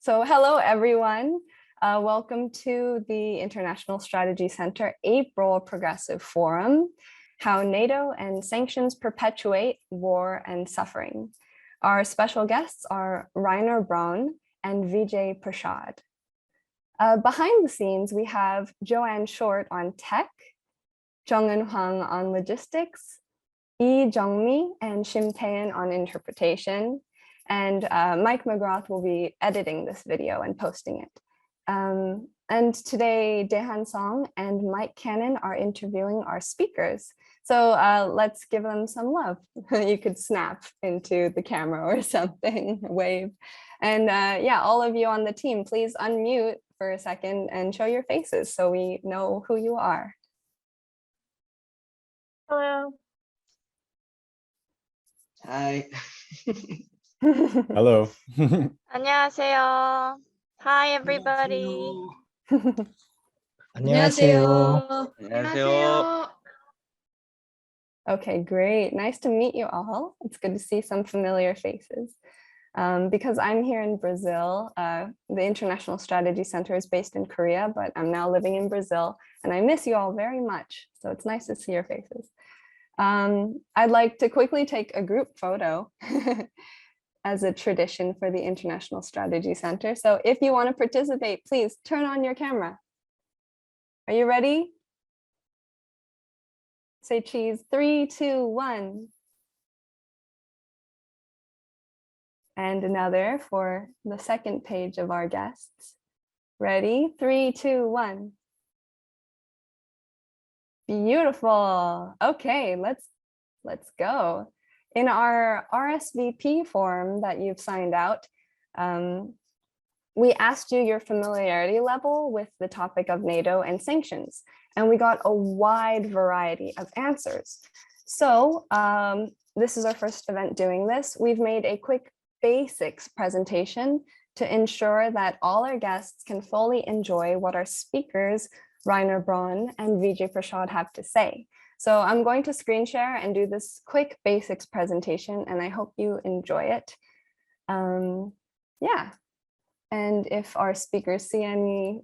So hello, everyone. Welcome to the International Strategy Center April Progressive Forum, How NATO and Sanctions Perpetuate War and Suffering. Our special guests are Reiner Braun and Vijay Prashad. Behind the scenes, we have Joanne Short on tech, Jung-eun Hwang on logistics, Lee Jung-mi and Shim Taein on interpretation, and Mike McGrath will be editing this video and posting it. And today, Daehan Song and Mike Cannon are interviewing our speakers. So let's give them some love. You could snap into the camera or something, wave. And yeah, all of you on the team, please unmute for a second and show your faces so we know who you are. Hello. Hi. Hello. 안녕하세요. Hi, everybody. 안녕하세요. 안녕하세요. Okay, great. Nice to meet you all. It's good to see some familiar faces. Because I'm here in Brazil, the International Strategy Center is based in Korea, but I'm now living in Brazil and I miss you all very much. So it's nice to see your faces. I'd like to quickly take a group photo as a tradition for the International Strategy Center. So if you want to participate, please turn on your camera. Are you ready? Say cheese, 3, 2, 1. And another for the second page of our guests. Ready? 3, 2, 1. Beautiful. Okay, let's go. In our RSVP form that you've signed out, we asked you your familiarity level with the topic of NATO and sanctions, and we got a wide variety of answers. So this is our first event doing this. We've made a quick basics presentation to ensure that all our guests can fully enjoy what our speakers, Reiner Braun and Vijay Prashad, have to say. So I'm going to screen share and do this quick basics presentation, and I hope you enjoy it. Yeah, and if our speakers see any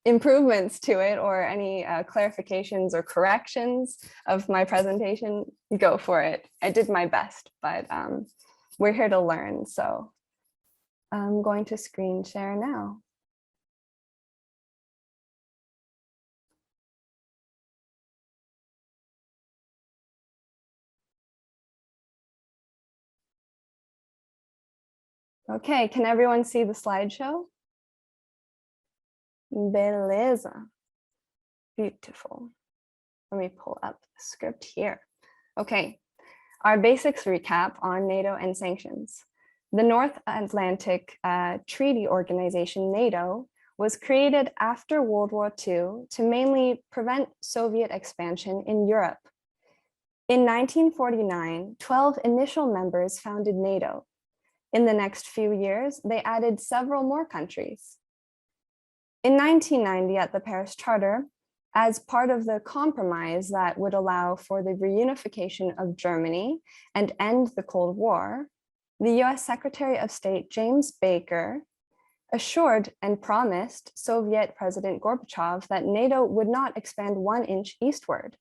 improvements to it or any clarifications or corrections of my presentation, go for it. I did my best, but we're here to learn. So I'm going to screen share now. Okay, can everyone see the slideshow? Beleza. Beautiful. Let me pull up the script here. Okay, our basics recap on NATO and sanctions. The North Atlantic Treaty Organization, NATO, was created after World War II to mainly prevent Soviet expansion in Europe. In 1949, 12 initial members founded NATO. In the next few years, they added several more countries. In 1990, at the Paris Charter, as part of the compromise that would allow for the reunification of Germany and end the Cold War, the US Secretary of State James Baker assured and promised Soviet President Gorbachev that NATO would not expand 1 inch eastward.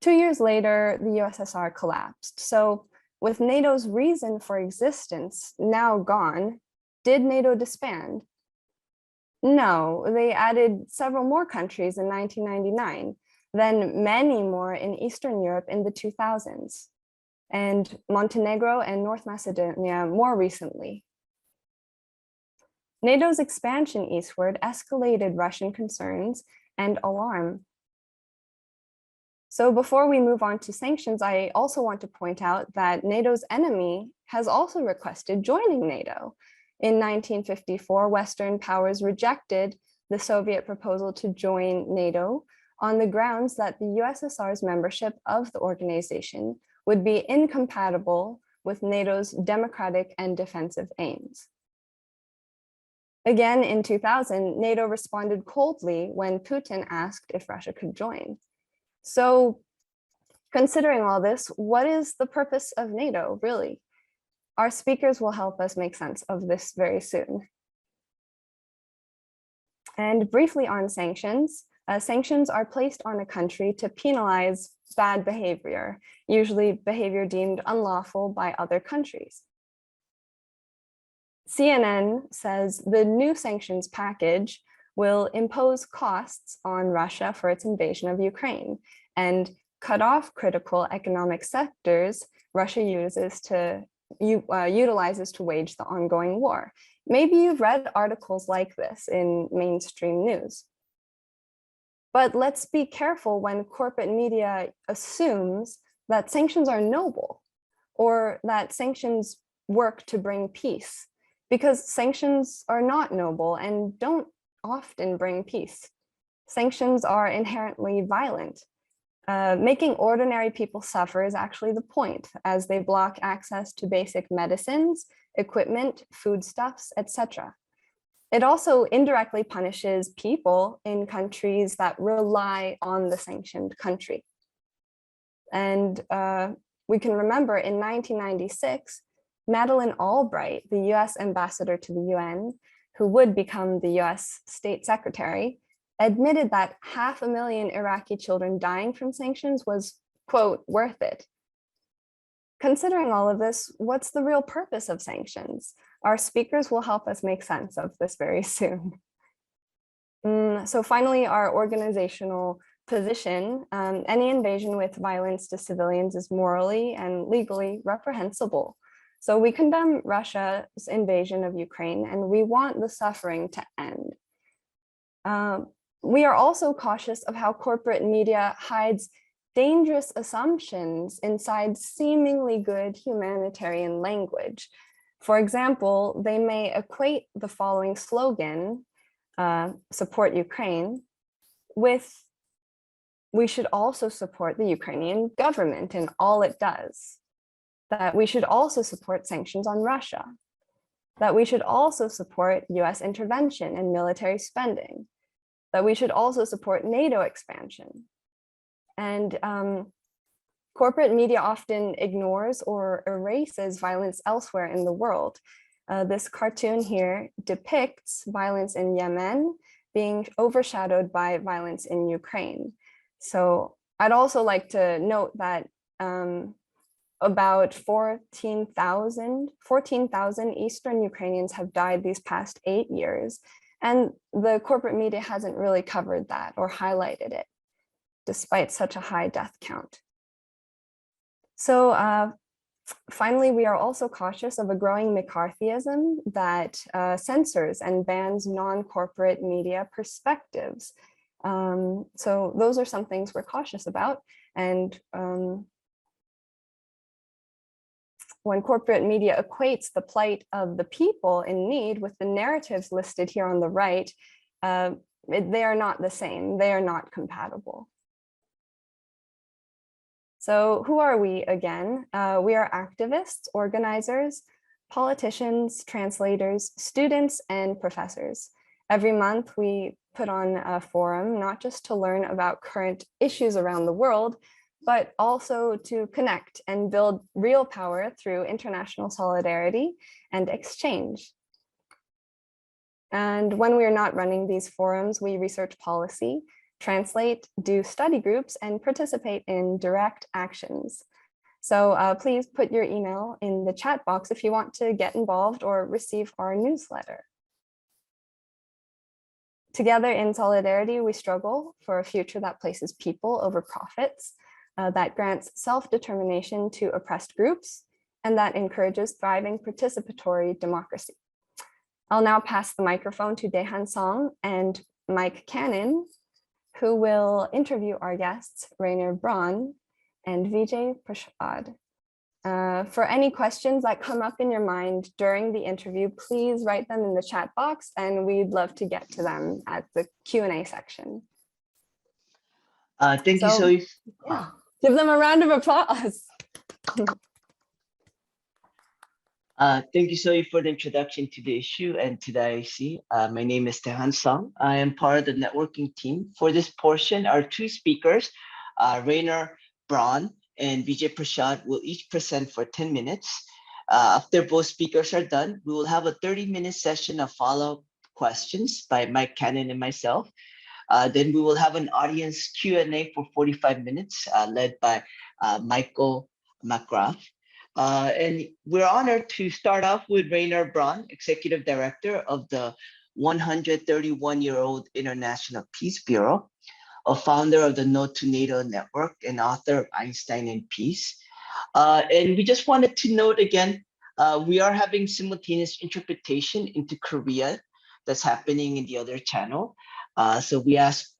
2 years later, the USSR collapsed. So with NATO's reason for existence now gone, did NATO disband? No, they added several more countries in 1999, then many more in Eastern Europe in the 2000s, and Montenegro and North Macedonia more recently. NATO's expansion eastward escalated Russian concerns and alarm. So before we move on to sanctions, I also want to point out that NATO's enemy has also requested joining NATO. In 1954, Western powers rejected the Soviet proposal to join NATO on the grounds that the USSR's membership of the organization would be incompatible with NATO's democratic and defensive aims. Again, in 2000, NATO responded coldly when Putin asked if Russia could join. So considering all this, what is the purpose of NATO, really? Our speakers will help us make sense of this very soon. And briefly on sanctions, sanctions are placed on a country to penalize bad behavior, usually behavior deemed unlawful by other countries. CNN says the new sanctions package will impose costs on Russia for its invasion of Ukraine and cut off critical economic sectors Russia utilizes to wage the ongoing war. Maybe you've read articles like this in mainstream news. But let's be careful when corporate media assumes that sanctions are noble or that sanctions work to bring peace, because sanctions are not noble and don't often bring peace. Sanctions are inherently violent. Making ordinary people suffer is actually the point, as they block access to basic medicines, equipment, foodstuffs, etc. It also indirectly punishes people in countries that rely on the sanctioned country. And we can remember in 1996, Madeleine Albright, the US ambassador to the UN, who would become the US State Secretary, admitted that 500,000 Iraqi children dying from sanctions was, quote, worth it. Considering all of this, what's the real purpose of sanctions? Our speakers will help us make sense of this very soon. So finally, our organizational position, any invasion with violence to civilians is morally and legally reprehensible. So we condemn Russia's invasion of Ukraine and we want the suffering to end. We are also cautious of how corporate media hides dangerous assumptions inside seemingly good humanitarian language. For example, they may equate the following slogan, support Ukraine, with we should also support the Ukrainian government and all it does, that we should also support sanctions on Russia, that we should also support US intervention and military spending, that we should also support NATO expansion. And corporate media often ignores or erases violence elsewhere in the world. This cartoon here depicts violence in Yemen being overshadowed by violence in Ukraine. So I'd also like to note that about 14,000 Eastern Ukrainians have died these past 8 years. And the corporate media hasn't really covered that or highlighted it, despite such a high death count. So finally, we are also cautious of a growing McCarthyism that censors and bans non-corporate media perspectives. So those are some things we're cautious about. And when corporate media equates the plight of the people in need with the narratives listed here on the right, they are not the same. They are not compatible. So who are we again? We are activists, organizers, politicians, translators, students, and professors. Every month we put on a forum, not just to learn about current issues around the world, but also to connect and build real power through international solidarity and exchange. And when we are not running these forums, we research policy, translate, do study groups, and participate in direct actions. So please put your email in the chat box if you want to get involved or receive our newsletter. Together in solidarity, we struggle for a future that places people over profits, that grants self-determination to oppressed groups, and that encourages thriving participatory democracy. I'll now pass the microphone to Daehan Song and Mike Cannon, who will interview our guests, Reiner Braun and Vijay Prashad. For any questions that come up in your mind during the interview, please write them in the chat box and we'd love to get to them at the Q&A section. Thank you, Soy. Yeah, give them a round of applause. Thank you, Soy, for the introduction to the issue and to the IAC. My name is Daehan Song. I am part of the networking team. For this portion, our two speakers, Reiner Braun and Vijay Prashad, will each present for 10 minutes. After both speakers are done, we will have a 30-minute session of follow-up questions by Mike Cannon and myself. Then we will have an audience Q&A for 45 minutes, led by Michael McGrath. And we're honored to start off with Reiner Braun, Executive Director of the 131-year-old International Peace Bureau, a founder of the NATO Network and author of Einstein and Peace. And we just wanted to note again, we are having simultaneous interpretation into Korea that's happening in the other channel. So we ask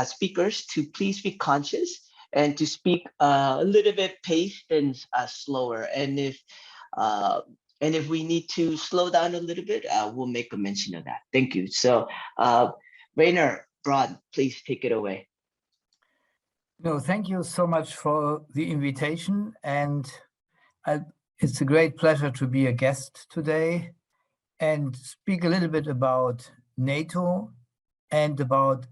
speakers to please be conscious and to speak a little bit paced and slower. And if we need to slow down a little bit, we'll make a mention of that. Thank you. So Reiner Braun, please take it away. No, thank you so much for the invitation. And it's a great pleasure to be a guest today and speak a little bit about NATO and about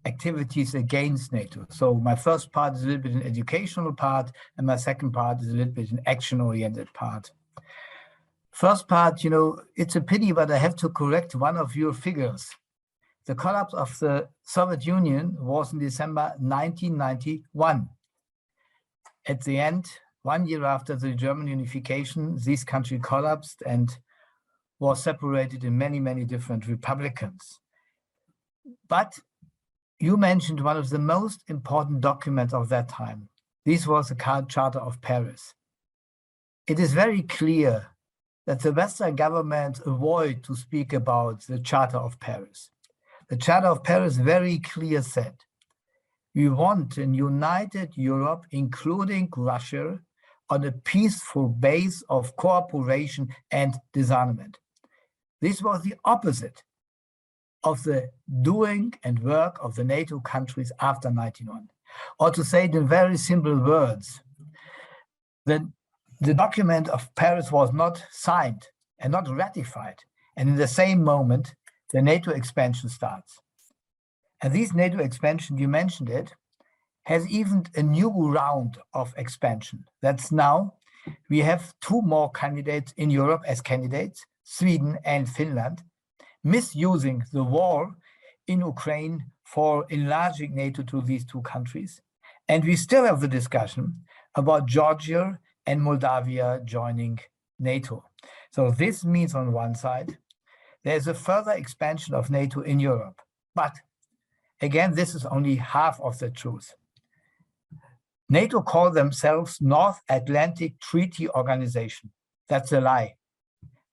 activities against NATO. So my first part is a little bit an educational part, and my second part is a little bit an action-oriented part. First part, it's a pity, but I have to correct one of your figures. The collapse of the Soviet Union was in December 1991. At the end, 1 year after the German unification, this country collapsed and was separated in many, many different republics. But you mentioned one of the most important documents of that time. This was the Charter of Paris. It is very clear that the Western governments avoid to speak about the Charter of Paris. The Charter of Paris very clear said, we want a united Europe, including Russia, on a peaceful base of cooperation and disarmament. This was the opposite of the doing and work of the NATO countries after 1991. Or to say it in very simple words, the document of Paris was not signed and not ratified. And in the same moment, the NATO expansion starts. And this NATO expansion, you mentioned it, has even a new round of expansion. That's now, we have 2 more candidates in Europe as candidates, Sweden and Finland, misusing the war in Ukraine for enlarging NATO to these 2 countries. And we still have the discussion about Georgia and Moldavia joining NATO. So this means on one side, there's a further expansion of NATO in Europe. But again, this is only half of the truth. NATO call themselves North Atlantic Treaty Organization. That's a lie.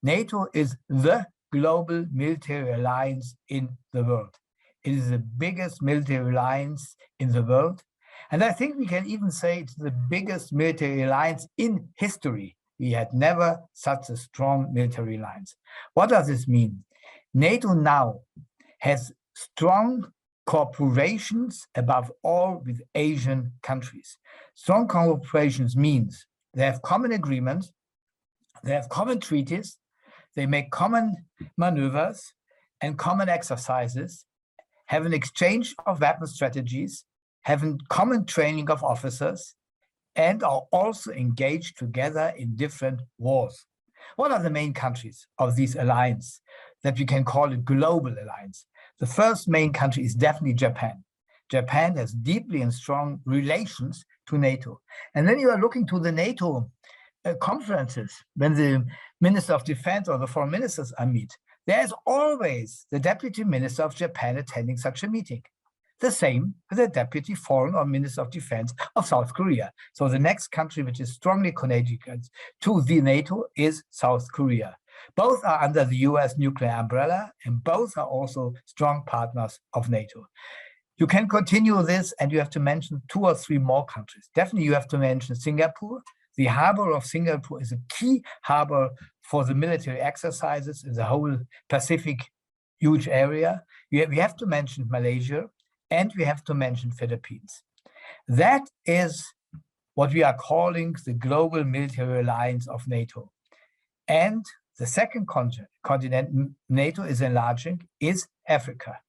NATO is the global military alliance in the world. It is the biggest military alliance in the world. And I think we can even say it's the biggest military alliance in history. We had never such a strong military alliance. What does this mean? NATO now has strong cooperations above all with Asian countries. Strong cooperations means they have common agreements, they have common treaties, they make common maneuvers and common exercises, have an exchange of weapon strategies, have a common training of officers, and are also engaged together in different wars. What are the main countries of this alliance that we can call a global alliance? The first main country is definitely Japan. Japan has deeply and strong relations to NATO. And then you are looking to the NATO conferences, when the Minister of Defense or the foreign ministers are meet, there's always the Deputy Minister of Japan attending such a meeting. The same with the Deputy Foreign or Minister of Defense of South Korea. So the next country which is strongly connected to the NATO is South Korea. Both are under the US nuclear umbrella, and both are also strong partners of NATO. You can continue this, and you have to mention 2 or 3 more countries. Definitely you have to mention Singapore. The harbor of Singapore is a key harbor for the military exercises in the whole Pacific huge area. We have to mention Malaysia, and we have to mention Philippines. That is what we are calling the global military alliance of NATO. And the second continent NATO is enlarging is Africa.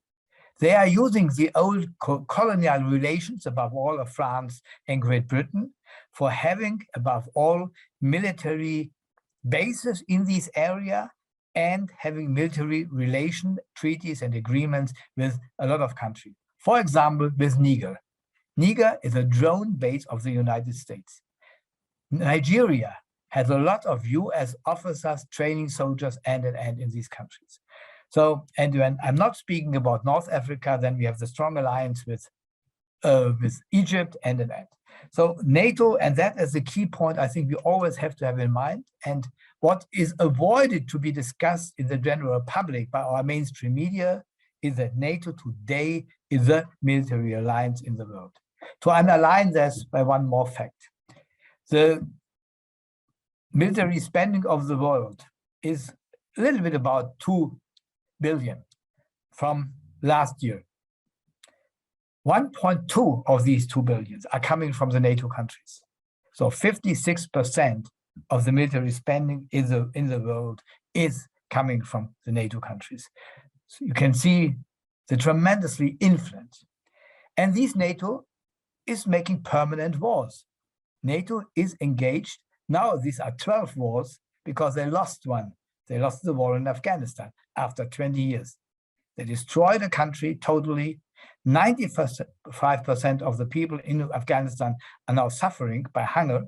They are using the old colonial relations, above all of France and Great Britain, for having, above all, military bases in this area and having military relation treaties and agreements with a lot of countries. For example, with Niger. Niger is a drone base of the United States. Nigeria has a lot of US officers training soldiers and in these countries. So, and when I'm not speaking about North Africa, then we have the strong alliance with Egypt and. So NATO, and that is the key point I think we always have to have in mind. And what is avoided to be discussed in the general public by our mainstream media is that NATO today is a military alliance in the world. To underline this by one more fact, the military spending of the world is a little bit about 2 billion from last year. 1.2 of these 2 billions are coming from the NATO countries. So 56% of the military spending in the world is coming from the NATO countries. So you can see the tremendously influence. And this NATO is making permanent wars. NATO is engaged. Now these are 12 wars because they lost one. They lost the war in Afghanistan after 20 years. They destroyed a country totally. 95% of the people in Afghanistan are now suffering by hunger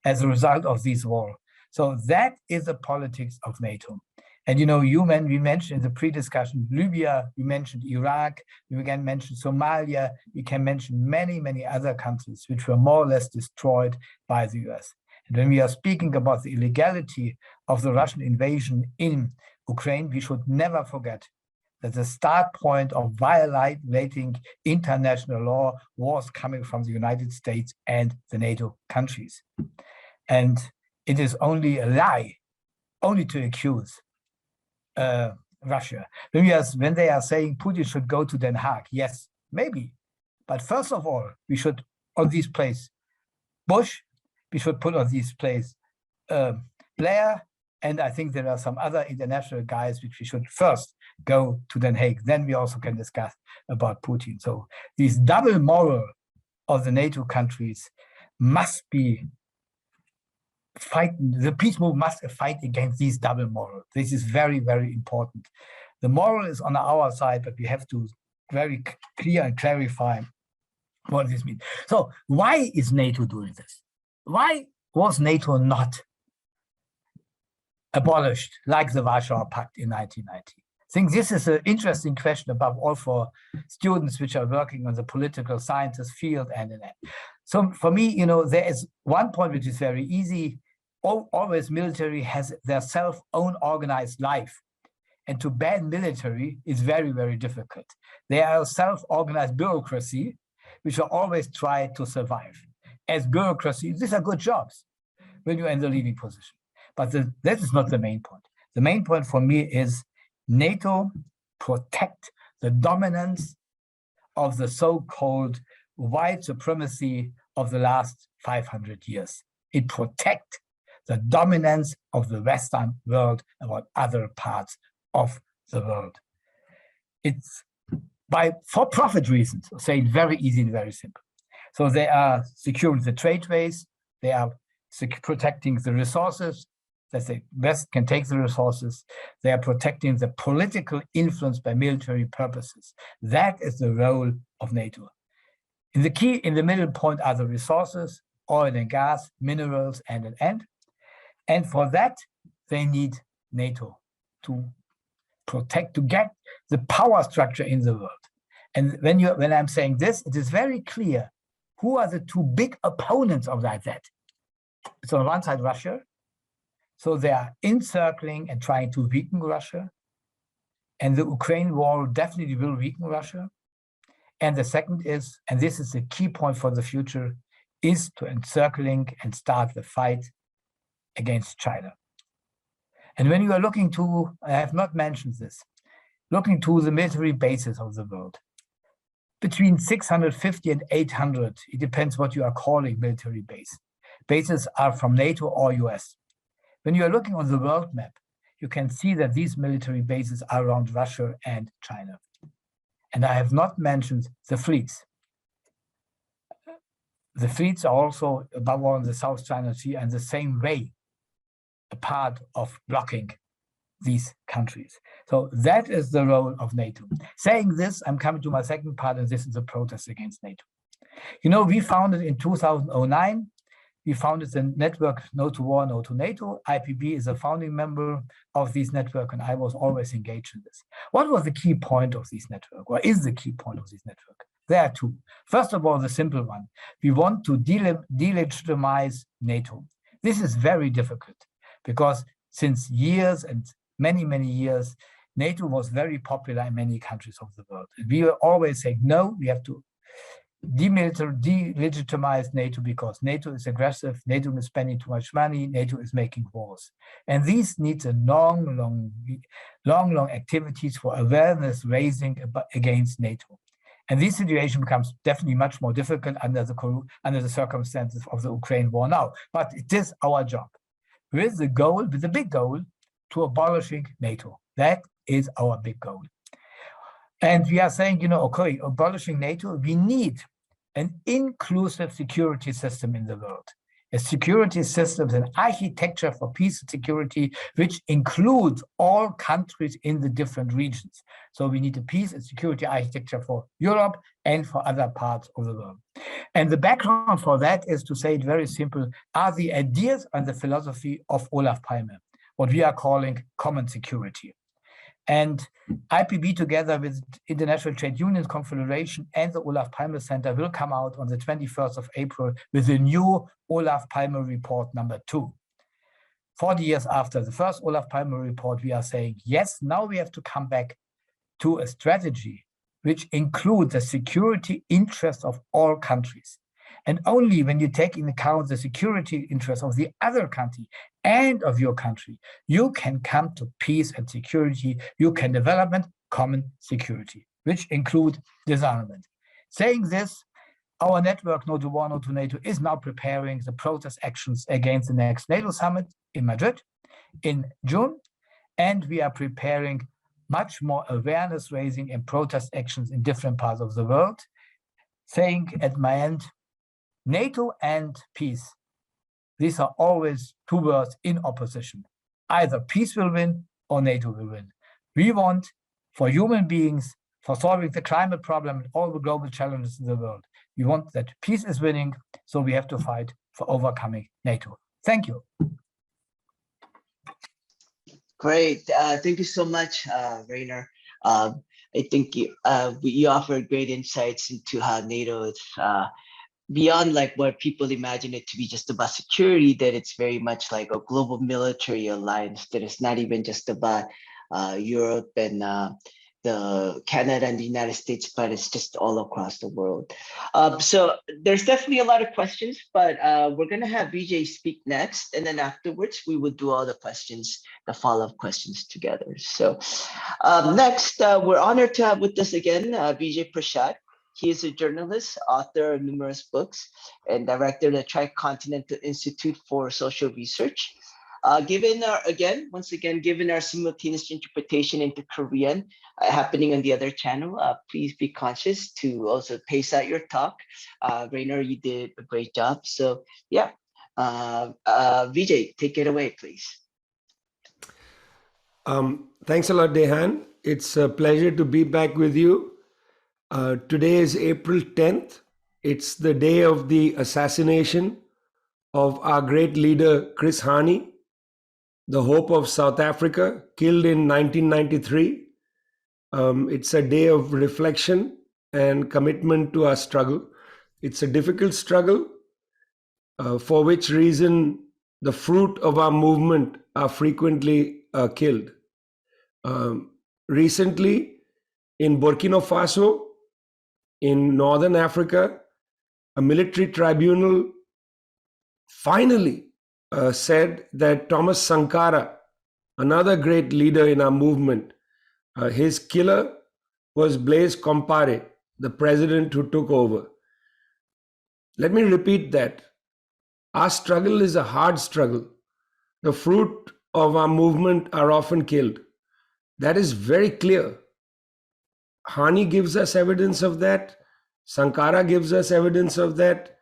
as a result of this war. So that is the politics of NATO. And you know, we mentioned in the pre-discussion Libya, we mentioned Iraq, we can mention Somalia, we can mention many, many other countries which were more or less destroyed by the US. And when we are speaking about the illegality of the Russian invasion in Ukraine, we should never forget that the start point of violating international law was coming from the United States and the NATO countries. And it is only a lie, only to accuse Russia. When they are saying Putin should go to Den Haag, yes, maybe. But first of all, we should, on this place, Bush, we should put on this place Blair, and I think there are some other international guys which we should first go to Den Haag. Then we also can discuss about Putin. So this double moral of the NATO countries must be fighting. The peace movement must fight against these double moral. This is very, very important. The moral is on our side, but we have to very clear and clarify what this means. So why is NATO doing this? Why was NATO not abolished like the Warsaw Pact in 1990? I think this is an interesting question above all for students which are working on the political sciences field and. So for me, you know, there is one point which is very easy. Always military has their own organized life. And to ban military is very, very difficult. They are a self-organized bureaucracy, which are always try to survive. As bureaucracy, these are good jobs when you're in the leading position. But that is not the main point. The main point for me is NATO protect the dominance of the so-called white supremacy of the last 500 years. It protects the dominance of the Western world about other parts of the world. It's for profit reasons, say it very easy and very simple. So they are securing the trade ways, they are protecting the resources, that the West can take the resources, they are protecting the political influence by military purposes. That is the role of NATO. In the middle point are the resources, oil and gas, minerals, and. And for that, they need NATO to protect, to get the power structure in the world. And when I'm saying this, it is very clear who are the two big opponents of that. It's on one side, Russia. So they are encircling and trying to weaken Russia. And the Ukraine war definitely will weaken Russia. And the second is, and this is the key point for the future, is to encircling and start the fight against China. And when you are looking to, I have not mentioned this, looking to the military bases of the world, between 650 and 800, it depends what you are calling military base. Bases are from NATO or US. When you are looking on the world map, you can see that these military bases are around Russia and China. And I have not mentioned the fleets. The fleets are also above all in the South China Sea and the same way. a part of blocking these countries. So that is the role of NATO. Saying this, I'm coming to my second part, and this is the protest against NATO. You know, we founded in 2009. We founded the network No to War, No to NATO. IPB is a founding member of this network, and I was always engaged in this. What was the key point of this network? What is the key point of this network? There are two. First of all, the simple one. We want to delegitimize NATO. This is very difficult because since years and many, many years, NATO was very popular in many countries of the world. We were always saying, no, we have to delegitimize NATO because NATO is aggressive, NATO is spending too much money, NATO is making wars. And this needs a long activities for awareness raising against NATO. And this situation becomes definitely much more difficult under the circumstances of the Ukraine war now. But it is our job with the big goal to abolishing NATO. That is our big goal. And we are saying, you know, okay, abolishing NATO, we need an inclusive security system in the world. A security system, an architecture for peace and security, which includes all countries in the different regions. So we need a peace and security architecture for Europe and for other parts of the world. And the background for that is, to say it very simple, are the ideas and the philosophy of Olof Palme, what we are calling common security. And IPB, together with International Trade Unions Confederation and the Olof Palme Center, will come out on the 21st of April with a new Olof Palme report number 2. 40 years after the first Olof Palme report, we are saying, yes, now we have to come back to a strategy which includes the security interests of all countries. And only when you take into account the security interests of the other country and of your country, you can come to peace and security. You can develop common security, which include disarmament. Saying this, our network, No to War, No to NATO, is now preparing the protest actions against the next NATO summit in Madrid in June. And we are preparing much more awareness raising and protest actions in different parts of the world. Saying at my end, NATO and peace, these are always two words in opposition. Either peace will win or NATO will win. We want, for human beings, for solving the climate problem and all the global challenges in the world, we want that peace is winning, so we have to fight for overcoming NATO. Thank you. Great. Thank you so much, Reiner. I think you offered great insights into how NATO is beyond like what people imagine it to be just about security, that it's very much like a global military alliance, that it's not even just about Europe and the Canada and the United States, but it's just all across the world. So there's definitely a lot of questions, but we're gonna have Vijay speak next, and then afterwards we will do all the questions, the follow-up questions together. So next, we're honored to have with us again, Vijay Prashad. He is a journalist, author of numerous books, and director of the Tricontinental Institute for Social Research. Given our simultaneous interpretation into Korean happening on the other channel, please be conscious to also pace out your talk. Reiner, you did a great job. So yeah, Vijay, take it away, please. Thanks a lot, Dehan. It's a pleasure to be back with you. Today is April 10th. It's the day of the assassination of our great leader, Chris Hani, the hope of South Africa, killed in 1993. It's a day of reflection and commitment to our struggle. It's a difficult struggle, for which reason the fruit of our movement are frequently killed. Recently, in Burkina Faso, in Northern Africa, a military tribunal finally said that Thomas Sankara, another great leader in our movement, his killer was Blaise Compaoré, the president who took over. Let me repeat that. Our struggle is a hard struggle. The fruit of our movement are often killed. That is very clear. Hani gives us evidence of that. Sankara gives us evidence of that.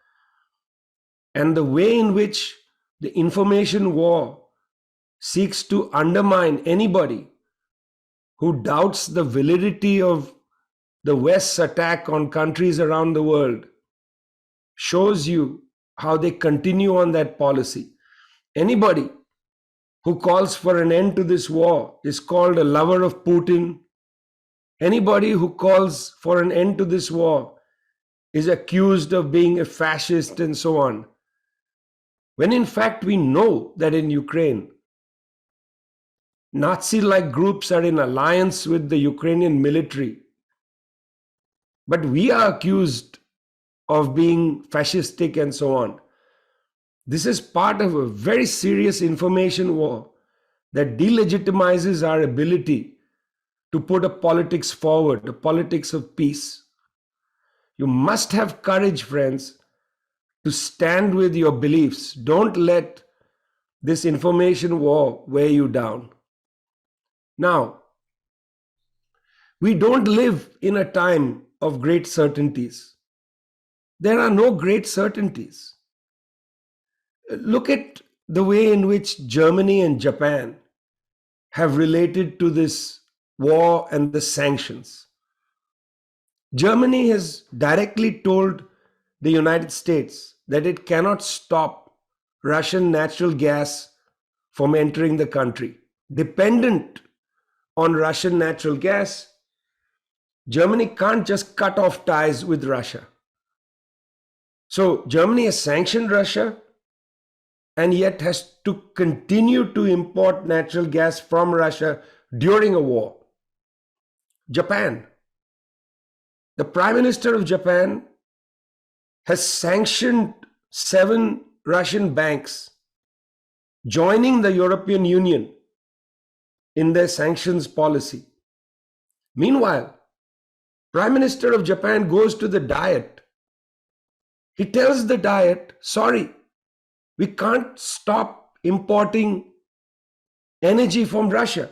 And the way in which the information war seeks to undermine anybody who doubts the validity of the West's attack on countries around the world shows you how they continue on that policy. Anybody who calls for an end to this war is called a lover of Putin. Anybody who calls for an end to this war is accused of being a fascist and so on. When in fact we know that in Ukraine, Nazi-like groups are in alliance with the Ukrainian military. But we are accused of being fascistic and so on. This is part of a very serious information war that delegitimizes our ability to put a politics forward, a politics of peace. You must have courage, friends, to stand with your beliefs. Don't let this information war wear you down. Now, we don't live in a time of great certainties. There are no great certainties. Look at the way in which Germany and Japan have related to this war and the sanctions. Germany has directly told the United States that it cannot stop Russian natural gas from entering the country. Dependent on Russian natural gas, Germany can't just cut off ties with Russia. So Germany has sanctioned Russia and yet has to continue to import natural gas from Russia during a war. Japan. The Prime Minister of Japan has sanctioned 7 Russian banks joining the European Union in their sanctions policy. Meanwhile, Prime Minister of Japan goes to the Diet. He tells the Diet, sorry, we can't stop importing energy from Russia.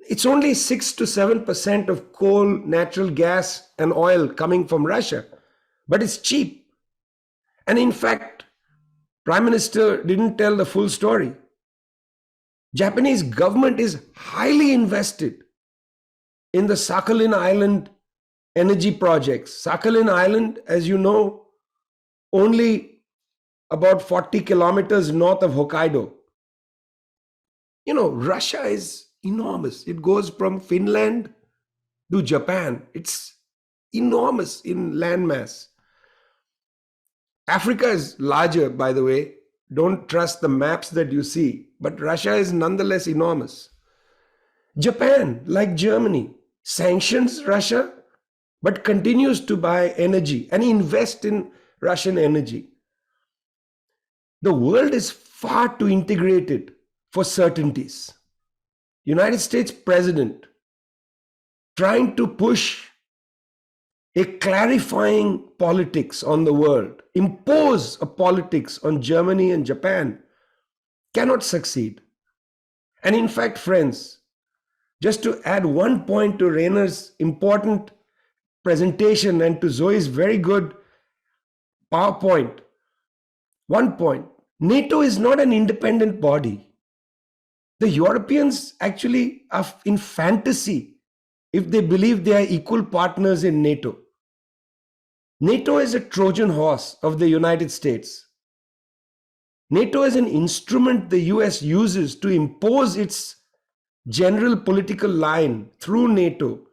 It's only 6 to 7% of coal, natural gas, and oil coming from Russia, but it's cheap. And in fact, Prime Minister didn't tell the full story. Japanese government is highly invested in the Sakhalin Island energy projects. Sakhalin Island, as you know, only about 40 kilometers north of Hokkaido. You know, Russia is enormous. It goes from Finland to Japan. It's enormous in landmass. Africa is larger, by the way. Don't trust the maps that you see, but Russia is nonetheless enormous. Japan, like Germany, sanctions Russia, but continues to buy energy and invest in Russian energy. The world is far too integrated for certainties. United States President trying to push a clarifying politics on the world, impose a politics on Germany and Japan, cannot succeed. And in fact, friends, just to add one point to Reiner's important presentation and to Zoe's very good PowerPoint, one point, NATO is not an independent body. The Europeans actually are in fantasy if they believe they are equal partners in NATO. NATO is a Trojan horse of the United States. NATO is an instrument the US uses to impose its general political line through NATO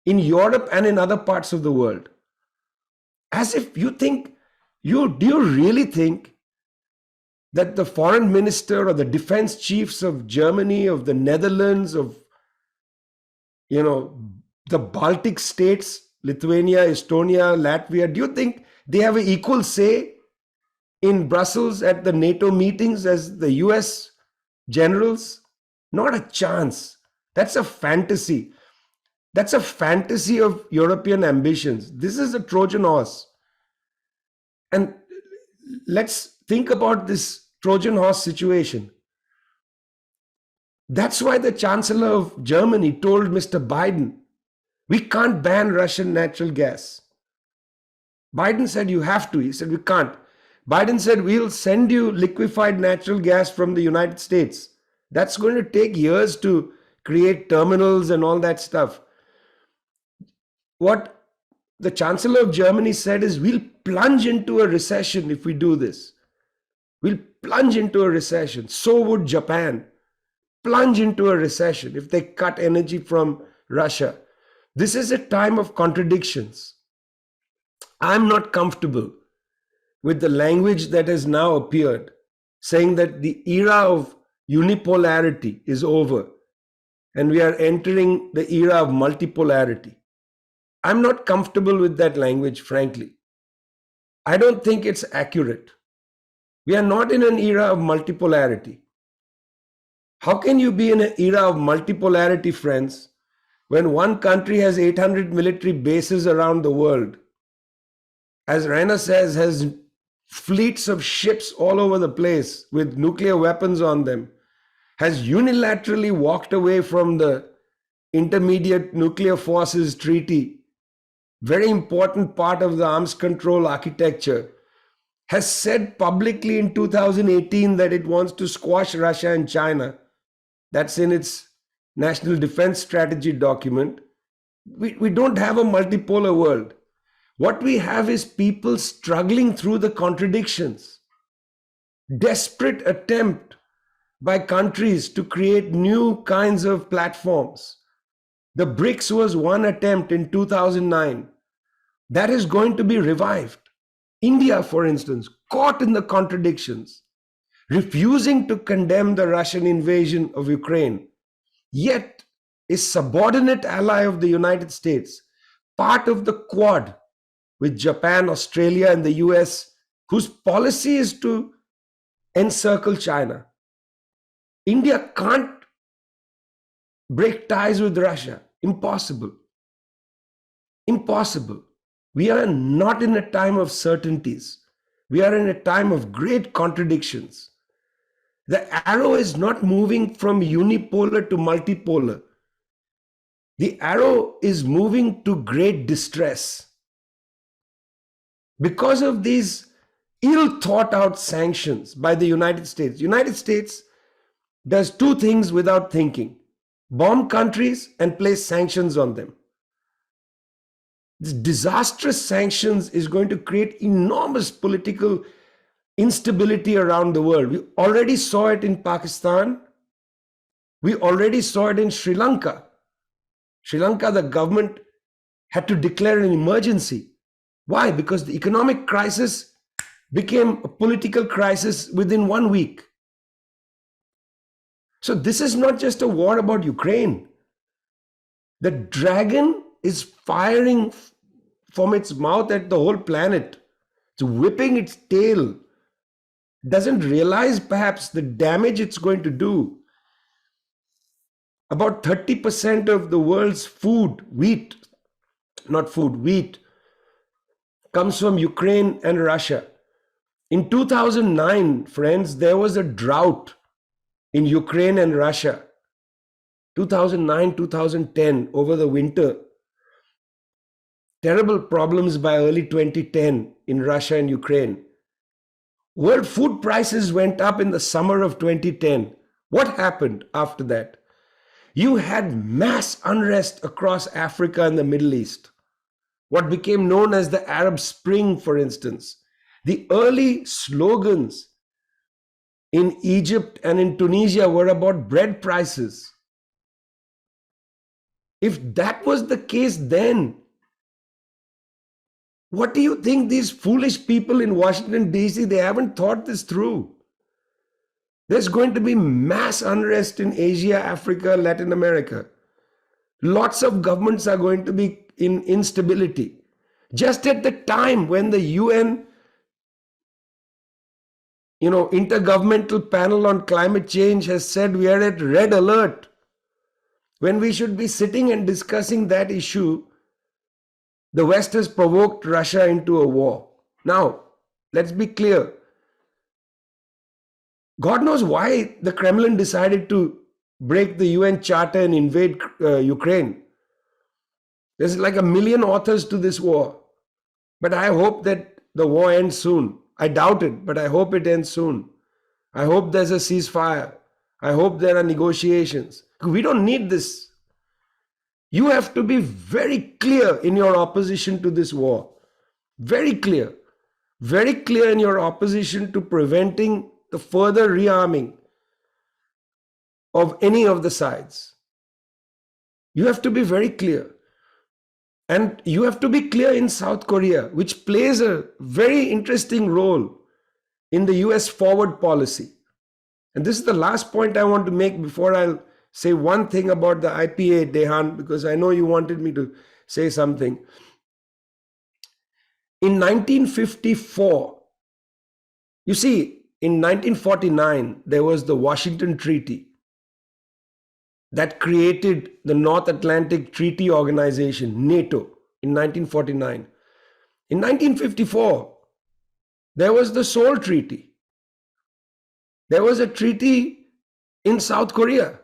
in Europe and in other parts of the world. As if you think, do you really think that the foreign minister or the defense chiefs of Germany, of the Netherlands, of the Baltic states, Lithuania, Estonia, Latvia, do you think they have an equal say in Brussels at the NATO meetings as the US generals? Not a chance. That's a fantasy. That's a fantasy of European ambitions. This is a Trojan horse. And let's think about this Trojan horse situation. That's why the Chancellor of Germany told Mr. Biden, we can't ban Russian natural gas. Biden said, you have to. He said, we can't. Biden said, we'll send you liquefied natural gas from the United States. That's going to take years to create terminals and all that stuff. What the Chancellor of Germany said is, we'll plunge into a recession if we do this. We'll plunge into a recession. So would Japan plunge into a recession if they cut energy from Russia. This is a time of contradictions. I'm not comfortable with the language that has now appeared, saying that the era of unipolarity is over and we are entering the era of multipolarity. I'm not comfortable with that language, frankly. I don't think it's accurate. We are not in an era of multipolarity. How can you be in an era of multipolarity, friends, when one country has 800 military bases around the world? As Reiner says, has fleets of ships all over the place with nuclear weapons on them, has unilaterally walked away from the Intermediate Nuclear Forces Treaty, very important part of the arms control architecture, has said publicly in 2018 that it wants to squash Russia and China. That's in its National Defense Strategy document. We don't have a multipolar world. What we have is people struggling through the contradictions. Desperate attempt by countries to create new kinds of platforms. The BRICS was one attempt in 2009. That is going to be revived. India, for instance, caught in the contradictions, refusing to condemn the Russian invasion of Ukraine, yet a subordinate ally of the United States, part of the Quad with Japan, Australia, and the US, whose policy is to encircle China. India can't break ties with Russia. Impossible. Impossible. We are not in a time of certainties. We are in a time of great contradictions. The arrow is not moving from unipolar to multipolar. The arrow is moving to great distress. Because of these ill thought out sanctions by the United States. United States does two things without thinking: bomb countries and place sanctions on them. This disastrous sanctions is going to create enormous political instability around the world. We already saw it in Pakistan. We already saw it in Sri Lanka. Sri Lanka, the government had to declare an emergency. Why? Because the economic crisis became a political crisis within 1 week. So this is not just a war about Ukraine. The dragon is firing from its mouth at the whole planet. It's whipping its tail. Doesn't realize perhaps the damage it's going to do. About 30% of the world's wheat, comes from Ukraine and Russia. In 2009, friends, there was a drought in Ukraine and Russia. 2009, 2010, over the winter. Terrible problems by early 2010 in Russia and Ukraine. World food prices went up in the summer of 2010. What happened after that? You had mass unrest across Africa and the Middle East. What became known as the Arab Spring, for instance. The early slogans in Egypt and in Tunisia were about bread prices. If that was the case then, what do you think these foolish people in Washington, D.C., they haven't thought this through? There's going to be mass unrest in Asia, Africa, Latin America. Lots of governments are going to be in instability. Just at the time when the UN, Intergovernmental Panel on Climate Change has said we are at red alert, when we should be sitting and discussing that issue, the West has provoked Russia into a war. Now, let's be clear. God knows why the Kremlin decided to break the UN Charter and invade Ukraine. There's like 1 million authors to this war. But I hope that the war ends soon. I doubt it, but I hope it ends soon. I hope there's a ceasefire. I hope there are negotiations. We don't need this. You have to be very clear in your opposition to this war. Very clear. Very clear in your opposition to preventing the further rearming of any of the sides. You have to be very clear. And you have to be clear in South Korea, which plays a very interesting role in the US forward policy. And this is the last point I want to make before I'll say one thing about the IPA, Dehan, because I know you wanted me to say something. In 1954, you see, in 1949, there was the Washington Treaty that created the North Atlantic Treaty Organization, NATO, in 1949. In 1954, there was the Seoul Treaty. There was a treaty in South Korea.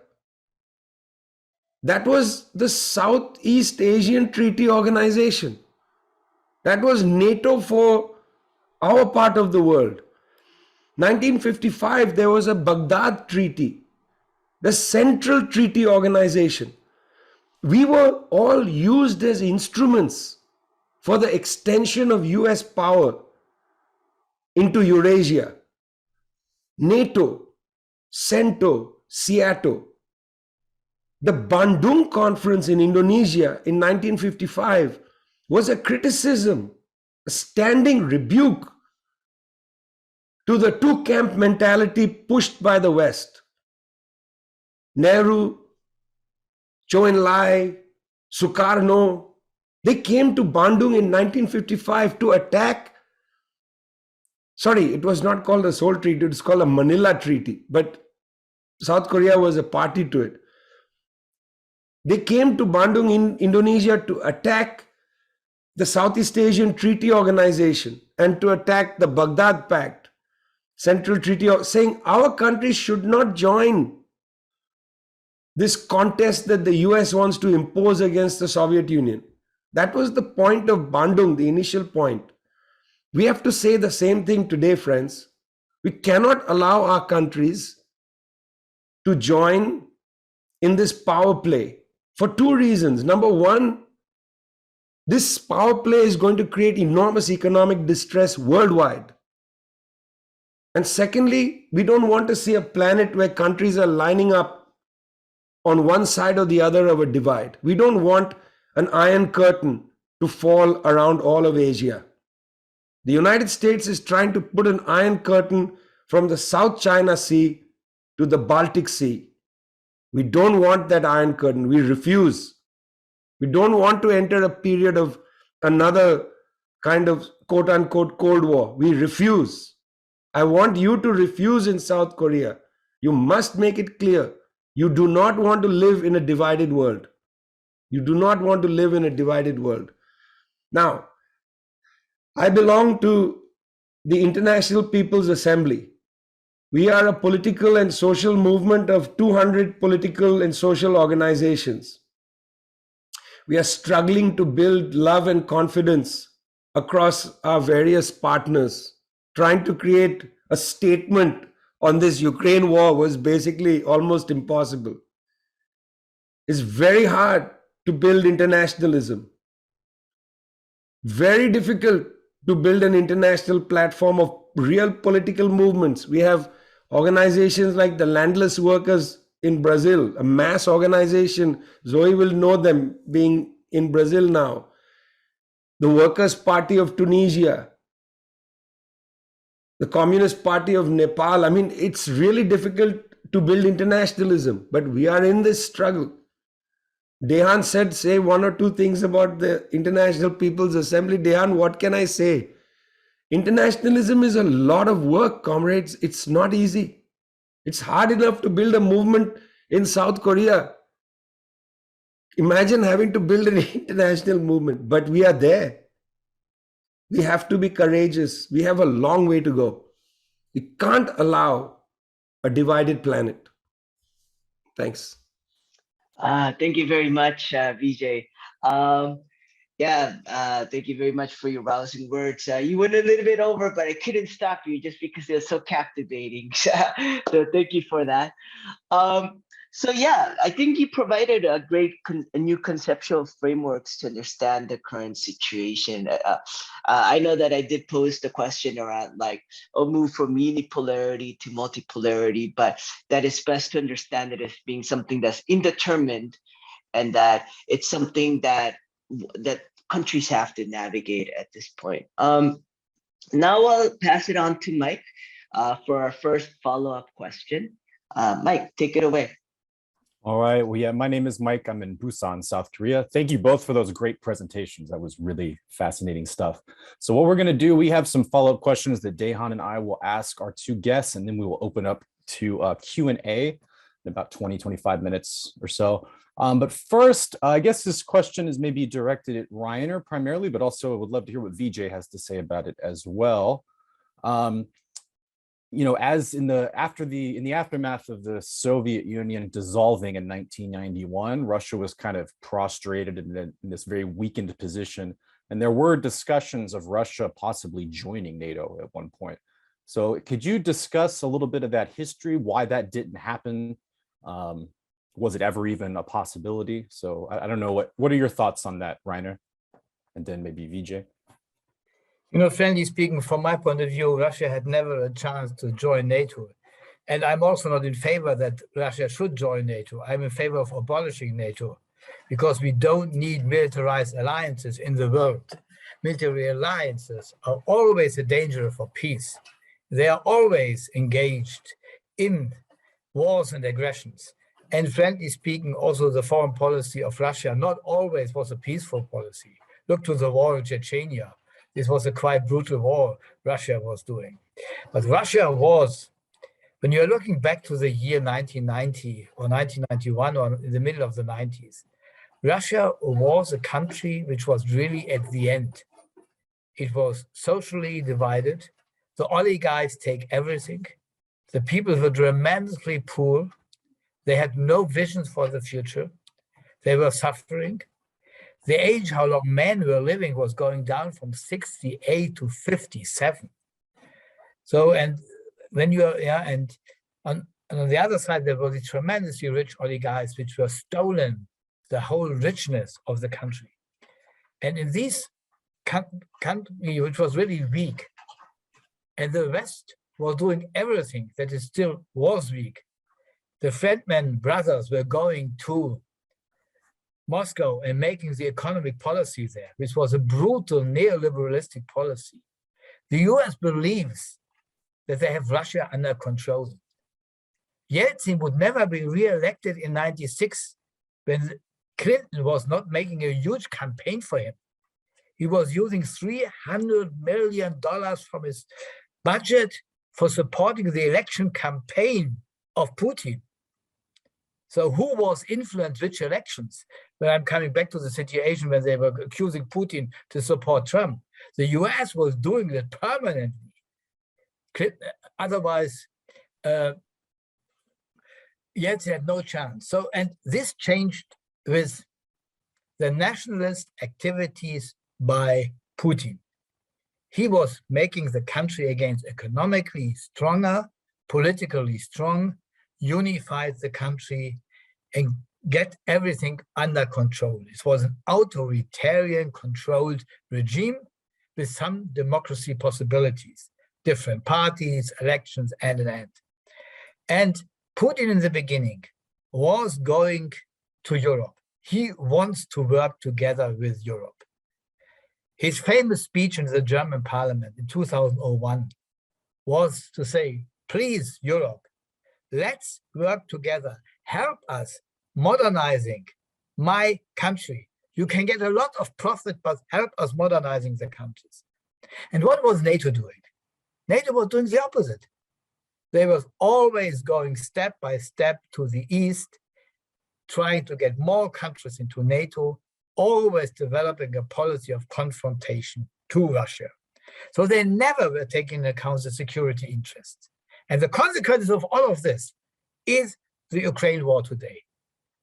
That was the Southeast Asian Treaty Organization. That was NATO for our part of the world. 1955, there was a Baghdad Treaty, the Central Treaty Organization. We were all used as instruments for the extension of US power into Eurasia. NATO, CENTO, SEATO. The Bandung Conference in Indonesia in 1955 was a criticism, a standing rebuke to the two-camp mentality pushed by the West. Nehru, Zhou Enlai, Sukarno, they came to Bandung in 1955 to attack. Sorry, it was not called a Seoul Treaty, it was called a Manila Treaty, but South Korea was a party to it. They came to Bandung in Indonesia to attack the Southeast Asian Treaty Organization and to attack the Baghdad Pact, Central Treaty, saying our country should not join this contest that the US wants to impose against the Soviet Union. That was the point of Bandung, the initial point. We have to say the same thing today, friends. We cannot allow our countries to join in this power play for two reasons. Number one, this power play is going to create enormous economic distress worldwide. And secondly, we don't want to see a planet where countries are lining up on one side or the other of a divide. We don't want an iron curtain to fall around all of Asia. The United States is trying to put an iron curtain from the South China Sea to the Baltic Sea. We don't want that iron curtain. We refuse. We don't want to enter a period of another kind of quote unquote Cold War. We refuse. I want you to refuse in South Korea. You must make it clear. You do not want to live in a divided world. You do not want to live in a divided world. Now, I belong to the International People's Assembly. We are a political and social movement of 200 political and social organizations. We are struggling to build love and confidence across our various partners. Trying to create a statement on this Ukraine war was basically almost impossible. It's very hard to build internationalism. Very difficult to build an international platform of real political movements. We have organizations like the Landless Workers in Brazil, a mass organization. Zoe will know them being in Brazil now. The Workers' Party of Tunisia, the Communist Party of Nepal. I mean, it's really difficult to build internationalism, but we are in this struggle. Dehan said, say one or two things about the International People's Assembly. Dehan, what can I say? Internationalism is a lot of work, comrades. It's not easy. It's hard enough to build a movement in South Korea. Imagine having to build an international movement, but we are there. We have to be courageous. We have a long way to go. We can't allow a divided planet. Thanks. Thank you very much, Vijay. Yeah, thank you very much for your rousing words. You went a little bit over, but I couldn't stop you just because it was so captivating. So thank you for that. So yeah, I think you provided a great a new conceptual frameworks to understand the current situation. I know that I did pose the question around like a move from unipolarity to multipolarity, but that is best to understand it as being something that's indeterminate, and that it's something that countries have to navigate at this point. Now I'll pass it on to Mike for our first follow-up question. Mike, take it away. All right. Well, yeah, my name is Mike. I'm in Busan, South Korea. Thank you both for those great presentations. That was really fascinating stuff. So what we're going to do, we have some follow-up questions that Daehan and I will ask our two guests, and then we will open up to Q&A in about 20, 25 minutes or so. But first, I guess this question is maybe directed at Reiner primarily, but also I would love to hear what Vijay has to say about it as well. You know, as in the aftermath of the Soviet Union dissolving in 1991, Russia was kind of prostrated in this very weakened position, and there were discussions of Russia possibly joining NATO at one point. So could you discuss a little bit of that history, why that didn't happen? Was it ever even a possibility? So I don't know, what are your thoughts on that, Reiner? And then maybe Vijay. You know, frankly speaking, from my point of view, Russia had never a chance to join NATO. And I'm also not in favor that Russia should join NATO. I'm in favor of abolishing NATO because we don't need militarized alliances in the world. Military alliances are always a danger for peace. They are always engaged in wars and aggressions. And frankly speaking, also the foreign policy of Russia not always was a peaceful policy. Look to the war in Chechnya. This was a quite brutal war Russia was doing. But Russia was, when you're looking back to the year 1990 or 1991 or in the middle of the 90s, Russia was a country which was really at the end. It was socially divided. The oligarchs take everything. The people were tremendously poor. They had no visions for the future. They were suffering. The age how long men were living was going down from 68 to 57. So, and when you are, yeah, and on the other side, there were the tremendously rich oligarchs which were stolen the whole richness of the country. And in this country, which was really weak, and the West was doing everything that it still was weak. The Friedman brothers were going to Moscow and making the economic policy there, which was a brutal neoliberalistic policy. The US believes that they have Russia under control. Yeltsin would never be re-elected in 96 when Clinton was not making a huge campaign for him. He was using $300 million from his budget for supporting the election campaign of Putin. So who was influenced which elections? When I'm coming back to the situation when they were accusing Putin to support Trump, the US was doing that permanently. Otherwise, Yeltsin had no chance. So, and this changed with the nationalist activities by Putin. He was making the country against economically stronger, politically strong, unified the country and get everything under control. It was an authoritarian controlled regime with some democracy possibilities, different parties, elections, and an end. And Putin in the beginning was going to Europe. He wants to work together with Europe. His famous speech in the German parliament in 2001 was to say, please, Europe, let's work together. Help us modernizing my country. You can get a lot of profit, but help us modernizing the countries. And what was NATO doing? NATO was doing the opposite. They were always going step by step to the east, trying to get more countries into NATO, always developing a policy of confrontation to Russia. So they never were taking into account the security interests. And the consequences of all of this is the Ukraine war today.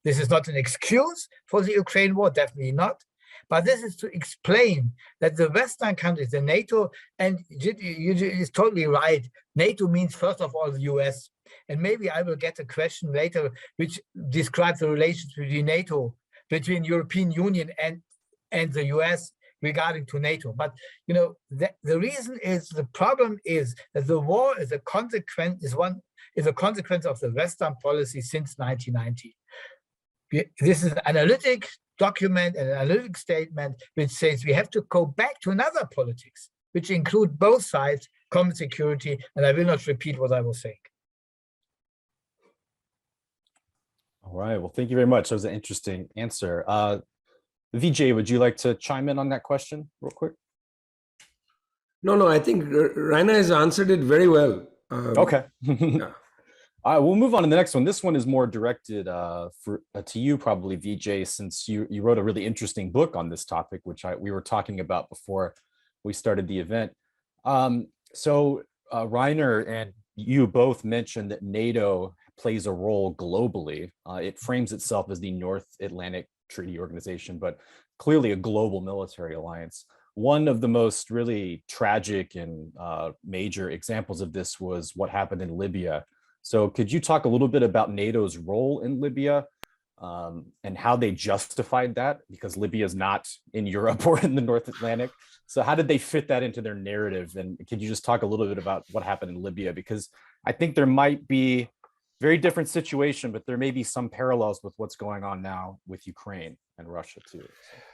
This is not an excuse for the Ukraine war, definitely not, But this is to explain that the Western countries, the NATO, and is totally right. NATO means first of all the US. And maybe I will get a question later which describes the relations between NATO, between European Union and the US regarding to NATO. But you know, the reason is, the problem is that the war is a consequence of the Western policy since 1990. This is an analytic document, an analytic statement, which says we have to go back to another politics, which include both sides, common security, and I will not repeat what I was saying. All right, well, thank you very much. That was an interesting answer. Vijay, would you like to chime in on that question real quick? No, I think Reiner has answered it very well. Okay. Yeah. All right, we'll move on to the next one. This one is more directed to you, probably, Vijay, since you wrote a really interesting book on this topic, which we were talking about before we started the event. So Reiner and you both mentioned that NATO plays a role globally. It frames itself as the North Atlantic Treaty Organization, but clearly a global military alliance. One of the most really tragic and major examples of this was what happened in Libya. So could you talk a little bit about NATO's role in Libya and how they justified that? Because Libya is not in Europe or in the North Atlantic. So how did they fit that into their narrative? And could you just talk a little bit about what happened in Libya? Because I think there might be very different situation, but there may be some parallels with what's going on now with Ukraine and Russia too.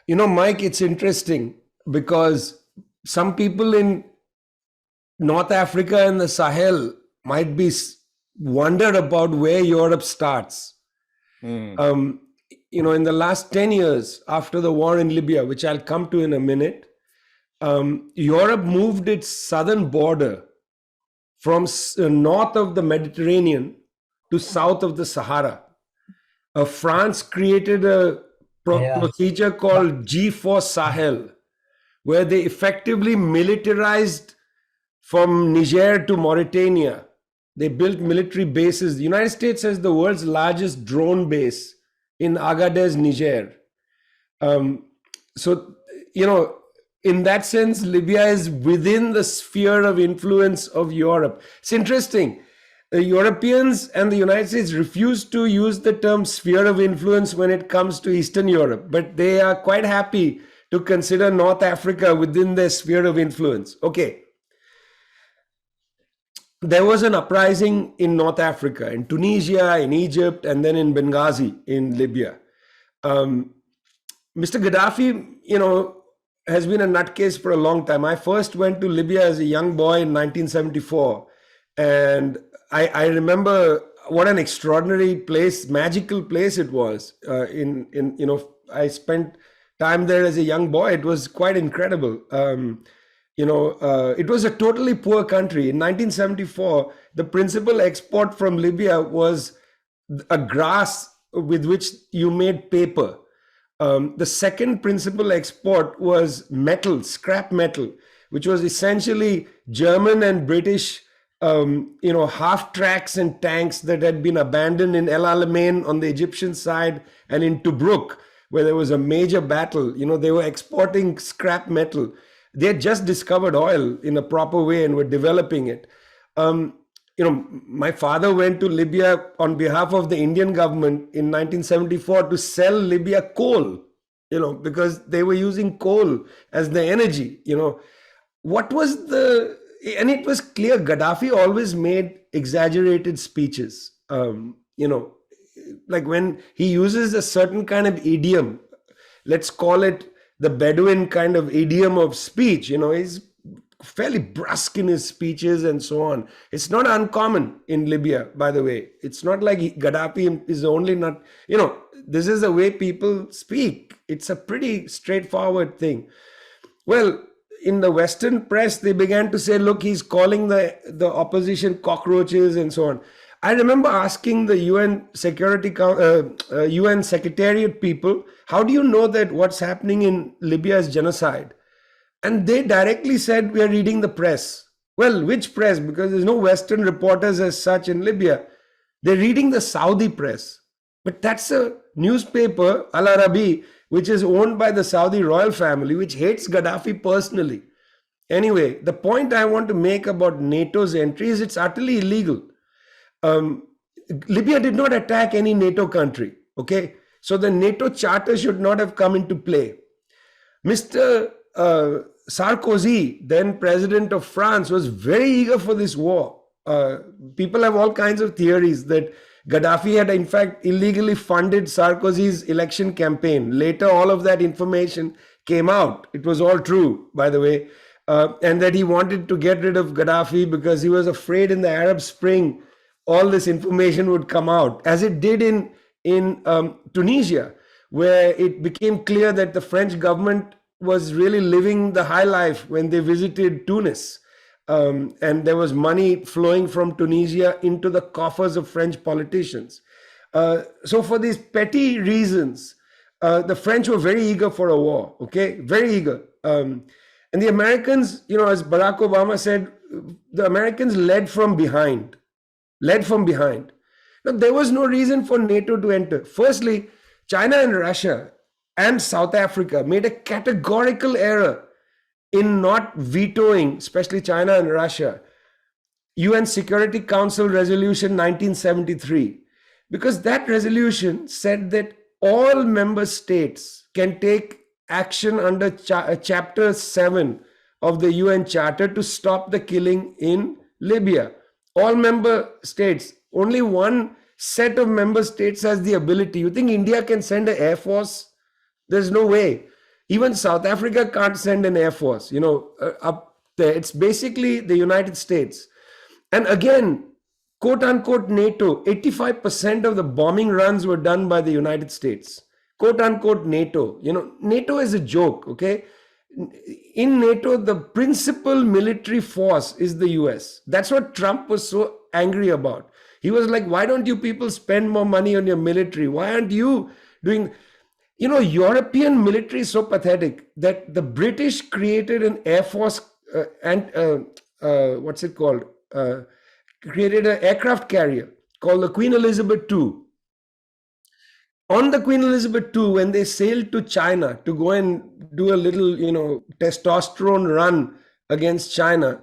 You know, Mike, it's interesting because some people in North Africa and the Sahel might be wonder about where Europe starts. You know, in the last 10 years after the war in Libya, which I'll come to in a minute, Europe moved its southern border from north of the Mediterranean to south of the Sahara. France created a procedure called G4 Sahel, where they effectively militarized from Niger to Mauritania. They built military bases. The United States has the world's largest drone base in Agadez, Niger. So, you know, in that sense, Libya is within the sphere of influence of Europe. It's interesting. The Europeans and the United States refuse to use the term sphere of influence when it comes to Eastern Europe, but they are quite happy to consider North Africa within their sphere of influence. Okay. There was an uprising in North Africa, in Tunisia, in Egypt, and then in Benghazi, in Libya. Mr. Gaddafi, you know, has been a nutcase for a long time. I first went to Libya as a young boy in 1974, and I remember what an extraordinary place, magical place it was. You know, I spent time there as a young boy. It was quite incredible. You know, it was a totally poor country. In 1974, the principal export from Libya was a grass with which you made paper. The second principal export was metal, scrap metal, which was essentially German and British you know, half tracks and tanks that had been abandoned in El Alamein on the Egyptian side and in Tobruk, where there was a major battle. You know, they were exporting scrap metal. They had just discovered oil in a proper way and were developing it. You know, my father went to Libya on behalf of the Indian government in 1974 to sell Libya coal, you know, because they were using coal as the energy, you know. What was the... And it was clear Gaddafi always made exaggerated speeches. You know, like when he uses a certain kind of idiom, let's call it the Bedouin kind of idiom of speech, you know, he's fairly brusque in his speeches and so on. It's not uncommon in Libya, by the way. It's not like Gaddafi is only not, you know, this is the way people speak. It's a pretty straightforward thing. Well, in the Western press, they began to say, look, he's calling the opposition cockroaches and so on. I remember asking the UN UN Secretariat people, how do you know that what's happening in Libya is genocide? And they directly said, we are reading the press. Well, which press? Because there's no Western reporters as such in Libya. They're reading the Saudi press. But that's a newspaper, Al Arabi, which is owned by the Saudi royal family, which hates Gaddafi personally. Anyway, the point I want to make about NATO's entry is it's utterly illegal. Libya did not attack any NATO country, okay? So the NATO charter should not have come into play. Mr. Sarkozy, then president of France, was very eager for this war. People have all kinds of theories that Gaddafi had in fact illegally funded Sarkozy's election campaign. Later, all of that information came out. It was all true, by the way. And that he wanted to get rid of Gaddafi because he was afraid in the Arab Spring, all this information would come out, as it did in Tunisia, where it became clear that the French government was really living the high life when they visited Tunis. And there was money flowing from Tunisia into the coffers of French politicians. So for these petty reasons, the French were very eager for a war, okay? Very eager. And the Americans, you know, as Barack Obama said, the Americans led from behind. Now, there was no reason for NATO to enter. Firstly, China and Russia and South Africa made a categorical error in not vetoing, especially China and Russia, UN Security Council Resolution 1973, because that resolution said that all member states can take action under Chapter 7 of the UN Charter to stop the killing in Libya. All member states, only one set of member states has the ability. You think India can send an air force? There's no way. Even South Africa can't send an air force, you know, up there. It's basically the United States. And again, quote unquote NATO, 85% of the bombing runs were done by the United States. Quote unquote NATO. You know, NATO is a joke, okay? In NATO, the principal military force is the US. That's what Trump was so angry about. He was like, why don't you people spend more money on your military? Why aren't you doing... You know, European military is so pathetic that the British created an air force what's it called? Created an aircraft carrier called the Queen Elizabeth II. On the Queen Elizabeth II, when they sailed to China to go and do a little, you know, testosterone run against China,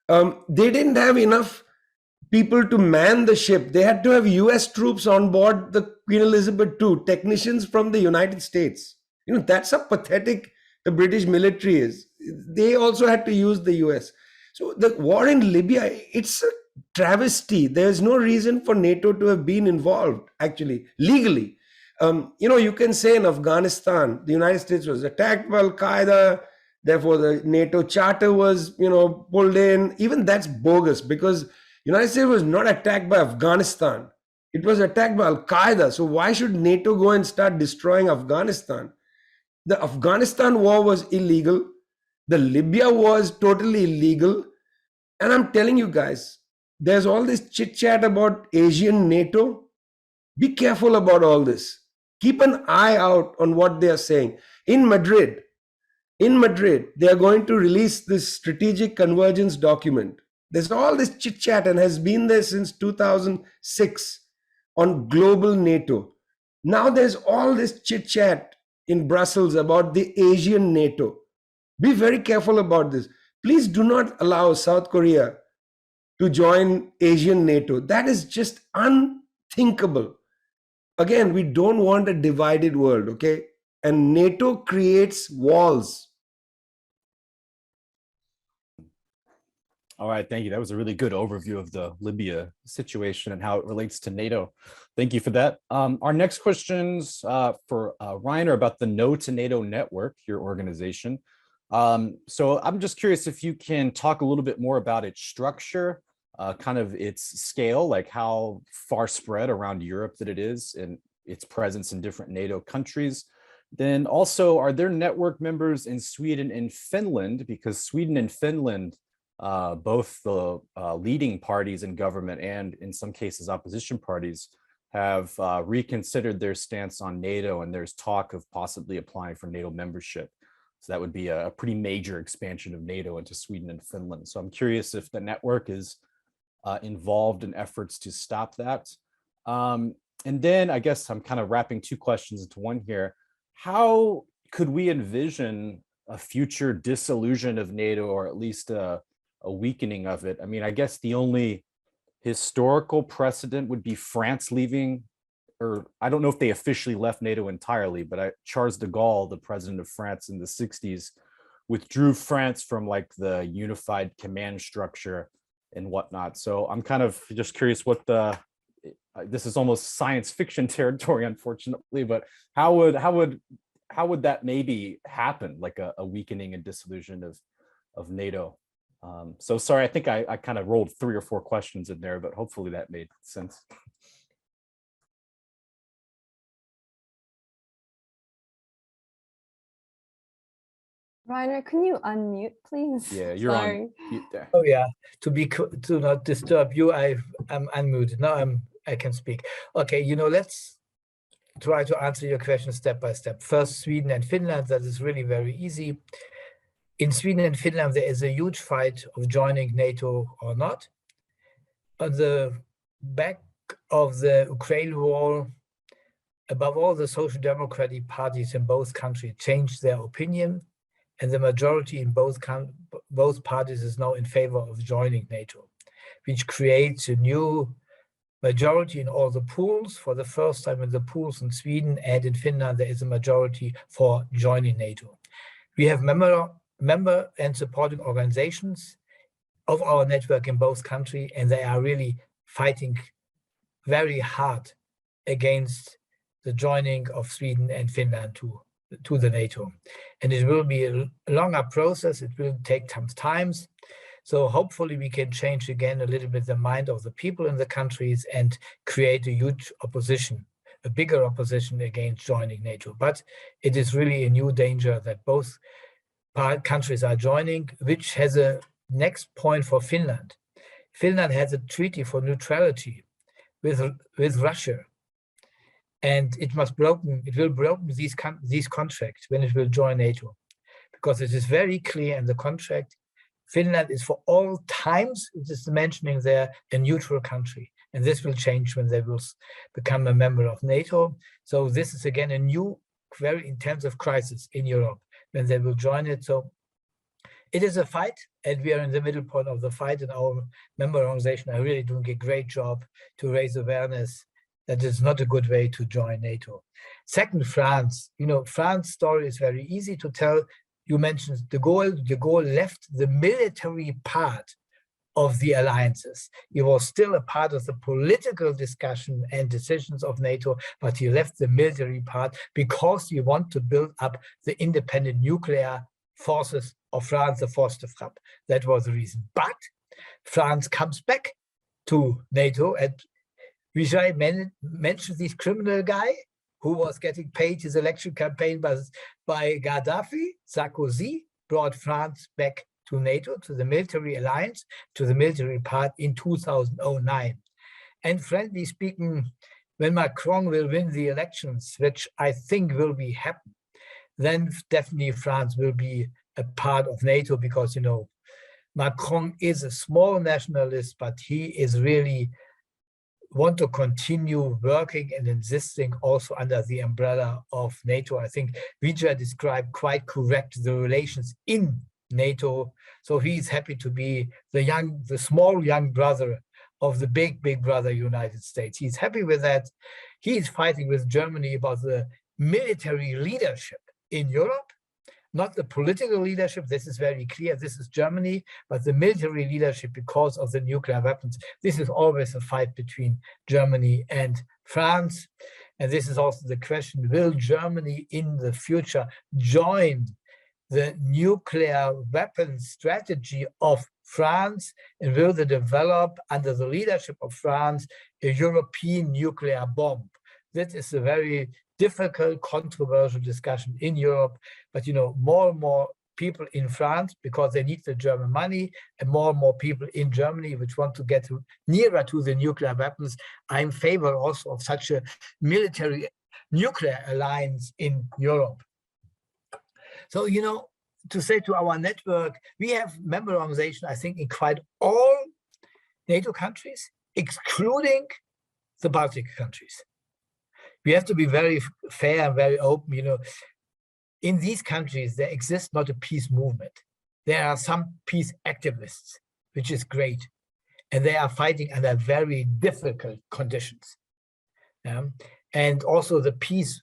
they didn't have enough people to man the ship. They had to have US troops on board the Queen Elizabeth II, technicians from the United States. You know, that's how pathetic the British military is. They also had to use the US. So the war in Libya, it's a travesty. There's no reason for NATO to have been involved, actually, legally. You know, you can say in Afghanistan, the United States was attacked by Al-Qaeda, therefore the NATO charter was, you know, pulled in. Even that's bogus, because United States was not attacked by Afghanistan. It was attacked by Al-Qaeda. So why should NATO go and start destroying Afghanistan? The Afghanistan war was illegal. The Libya war is totally illegal. And I'm telling you guys, there's all this chit chat about Asian NATO. Be careful about all this. Keep an eye out on what they are saying. In Madrid, they are going to release this strategic convergence document. There's all this chit chat and has been there since 2006 on global NATO. Now there's all this chit chat in Brussels about the Asian NATO. Be very careful about this. Please do not allow South Korea to join Asian NATO. That is just unthinkable. Again, we don't want a divided world, okay? And NATO creates walls. All right, thank you. That was a really good overview of the Libya situation and how it relates to NATO. Thank you for that. Our next questions for Reiner about the No to NATO Network, your organization. So I'm just curious if you can talk a little bit more about its structure, kind of its scale, like how far spread around Europe that it is and its presence in different NATO countries. Then also, are there network members in Sweden and Finland? Because Sweden and Finland, both the leading parties in government and in some cases opposition parties, have reconsidered their stance on NATO, and there's talk of possibly applying for NATO membership. So that would be a pretty major expansion of NATO into Sweden and Finland. So I'm curious if the network is involved in efforts to stop that. And then I guess I'm kind of wrapping two questions into one here. how could we envision a future dissolution of NATO, or at least a weakening of it? I mean, I guess the only historical precedent would be France leaving, or I don't know if they officially left NATO entirely, but Charles de Gaulle, the president of France in the 60s, withdrew France from like the unified command structure and whatnot. So I'm kind of just curious what this is almost science fiction territory, unfortunately, but how would that maybe happen, like a weakening and dissolution of NATO? So sorry, I think I kind of rolled 3 or 4 questions in there, but hopefully that made sense. Reiner, can you unmute, please? Yeah, you're Sorry. on mute there. Oh yeah, to not disturb you, I'm unmuted. Now I can speak. Okay, let's try to answer your question step by step. First, Sweden and Finland, that is really very easy. In Sweden and Finland, there is a huge fight of joining NATO or not. On the back of the Ukraine war, above all, the social democratic parties in both countries changed their opinion, and the majority in both parties is now in favor of joining NATO, which creates a new majority in all the pools. For the first time in the pools in Sweden and in Finland, there is a majority for joining NATO. We have member and supporting organizations of our network in both countries, and they are really fighting very hard against the joining of Sweden and Finland to the NATO. And it will be a longer process. It will take some time. So hopefully we can change again a little bit the mind of the people in the countries and create a huge opposition, a bigger opposition against joining NATO. But it is really a new danger that both countries are joining, which has a next point for Finland. Finland has a treaty for neutrality with Russia. And it will broken these contracts when it will join NATO, because it is very clear in the contract, Finland is for all times, it is mentioning there, a neutral country. And this will change when they will become a member of NATO. So this is again a new, very intensive crisis in Europe when they will join it. So it is a fight, and we are in the middle point of the fight, and our member organization are really doing a great job to raise awareness that is not a good way to join NATO. Second, France. France story is very easy to tell. You mentioned de Gaulle. De Gaulle left the military part of the alliances. He was still a part of the political discussion and decisions of NATO, but he left the military part because he wanted to build up the independent nuclear forces of France, the Force de Frappe. That was the reason. But France comes back to NATO, and Vijay mentioned this criminal guy who was getting paid his election campaign by Gaddafi. Sarkozy brought France back to NATO, to the military alliance, to the military part in 2009. And frankly speaking, when Macron will win the elections, which I think will be happen, then definitely France will be a part of NATO, because, Macron is a small nationalist, but he is really want to continue working and insisting also under the umbrella of NATO. I think Vijay described quite correct the relations in NATO. So he's happy to be the small young brother of the big brother United States. He's happy with that. He's fighting with Germany about the military leadership in Europe, not the political leadership. This is very clear. This is Germany, but the military leadership because of the nuclear weapons. This is always a fight between Germany and France. And this is also the question, will Germany in the future join the nuclear weapons strategy of France, and will they develop under the leadership of France a European nuclear bomb? That is a very difficult, controversial discussion in Europe, but more and more people in France, because they need the German money, and more people in Germany which want to get nearer to the nuclear weapons. I'm in favor also of such a military nuclear alliance in Europe. So, to say to our network, we have member organization, I think, in quite all NATO countries, excluding the Baltic countries. we have to be very fair and very open. You know, in these countries, there exists not a peace movement. There are some peace activists, which is great. And they are fighting under very difficult conditions. And also the peace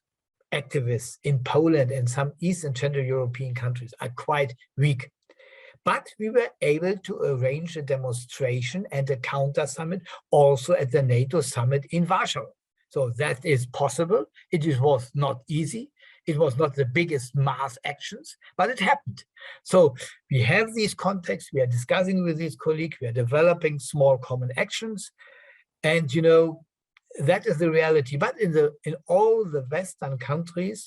activists in Poland and some East and Central European countries are quite weak. But we were able to arrange a demonstration and a counter summit also at the NATO summit in Warsaw. So that is possible. It was not easy. It was not the biggest mass actions, but it happened. So we have these contexts, we are discussing with these colleagues, we are developing small common actions. And you know, that is the reality. But in all the Western countries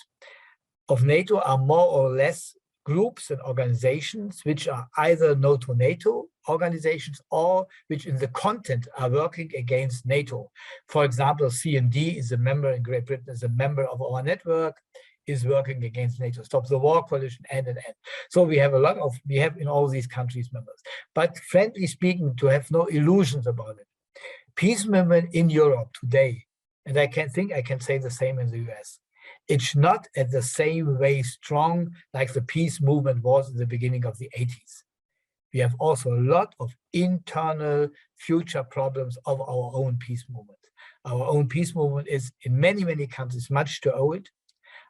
of NATO are more or less groups and organizations which are either NATO organizations or which in the content are working against NATO. For example, CND is a member in Great Britain, is a member of our network, is working against NATO, Stop the War Coalition, and. So we have we have in all these countries members. But frankly speaking, to have no illusions about it, peace movement in Europe today, and I can say the same in the US, it's not at the same way strong like the peace movement was in the beginning of the 80s. We have also a lot of internal future problems of our own peace movement. Our own peace movement is in many, many countries much to owe it.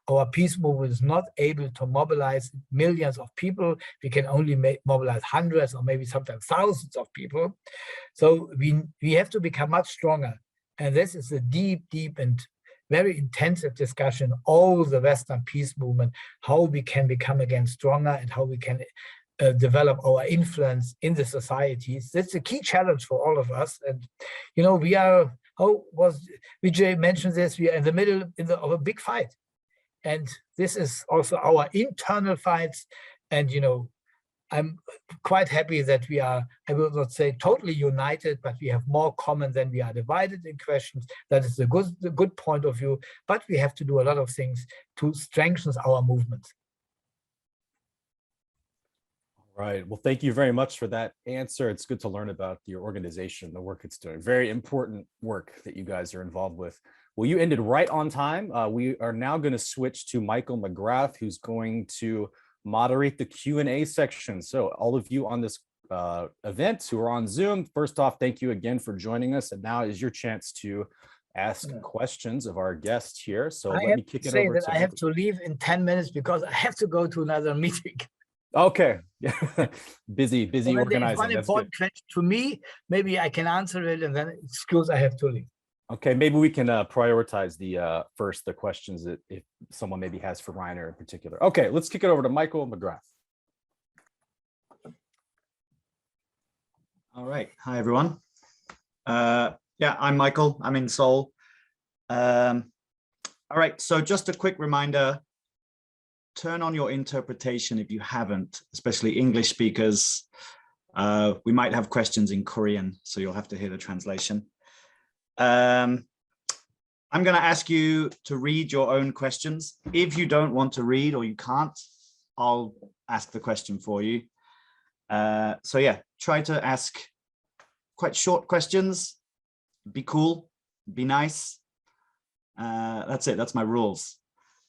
Our peace movement is not able to mobilize millions of people. We can only mobilize hundreds or maybe sometimes thousands of people. So we have to become much stronger. And this is a deep, deep and very intensive discussion, all the Western peace movement, how we can become again stronger and how we can develop our influence in the societies. That's a key challenge for all of us. And, you know, we are, how was Vijay mentioned this, we are in the middle of a big fight. And this is also our internal fights. And, you know, I'm quite happy that we are, I will not say totally united, but we have more common than we are divided in questions. That is the good point of view, but we have to do a lot of things to strengthen our movement. All right, well, thank you very much for that answer. It's good to learn about your organization, the work it's doing. Very important work that you guys are involved with. Well, you ended right on time. We are now going to switch to Michael McGrath, who's going to moderate the Q&A section. So all of you on this event who are on Zoom, first off, thank you again for joining us. And now is your chance to ask questions of our guest here. So let me kick it over to I have to leave in 10 minutes because I have to go to another meeting. Okay. busy organizing. One important question to me, maybe I can answer it and then excuse I have to leave. Okay, maybe we can prioritize the questions that if someone maybe has for Reiner in particular. Okay, let's kick it over to Michael McGrath. All right, hi everyone. Yeah, I'm Michael, I'm in Seoul. All right, so just a quick reminder, turn on your interpretation if you haven't, especially English speakers. We might have questions in Korean, so you'll have to hear the translation. I'm going to ask you to read your own questions. If you don't want to read or you can't, I'll ask the question for you. So yeah, try to ask quite short questions. Be cool, be nice. That's it, that's my rules.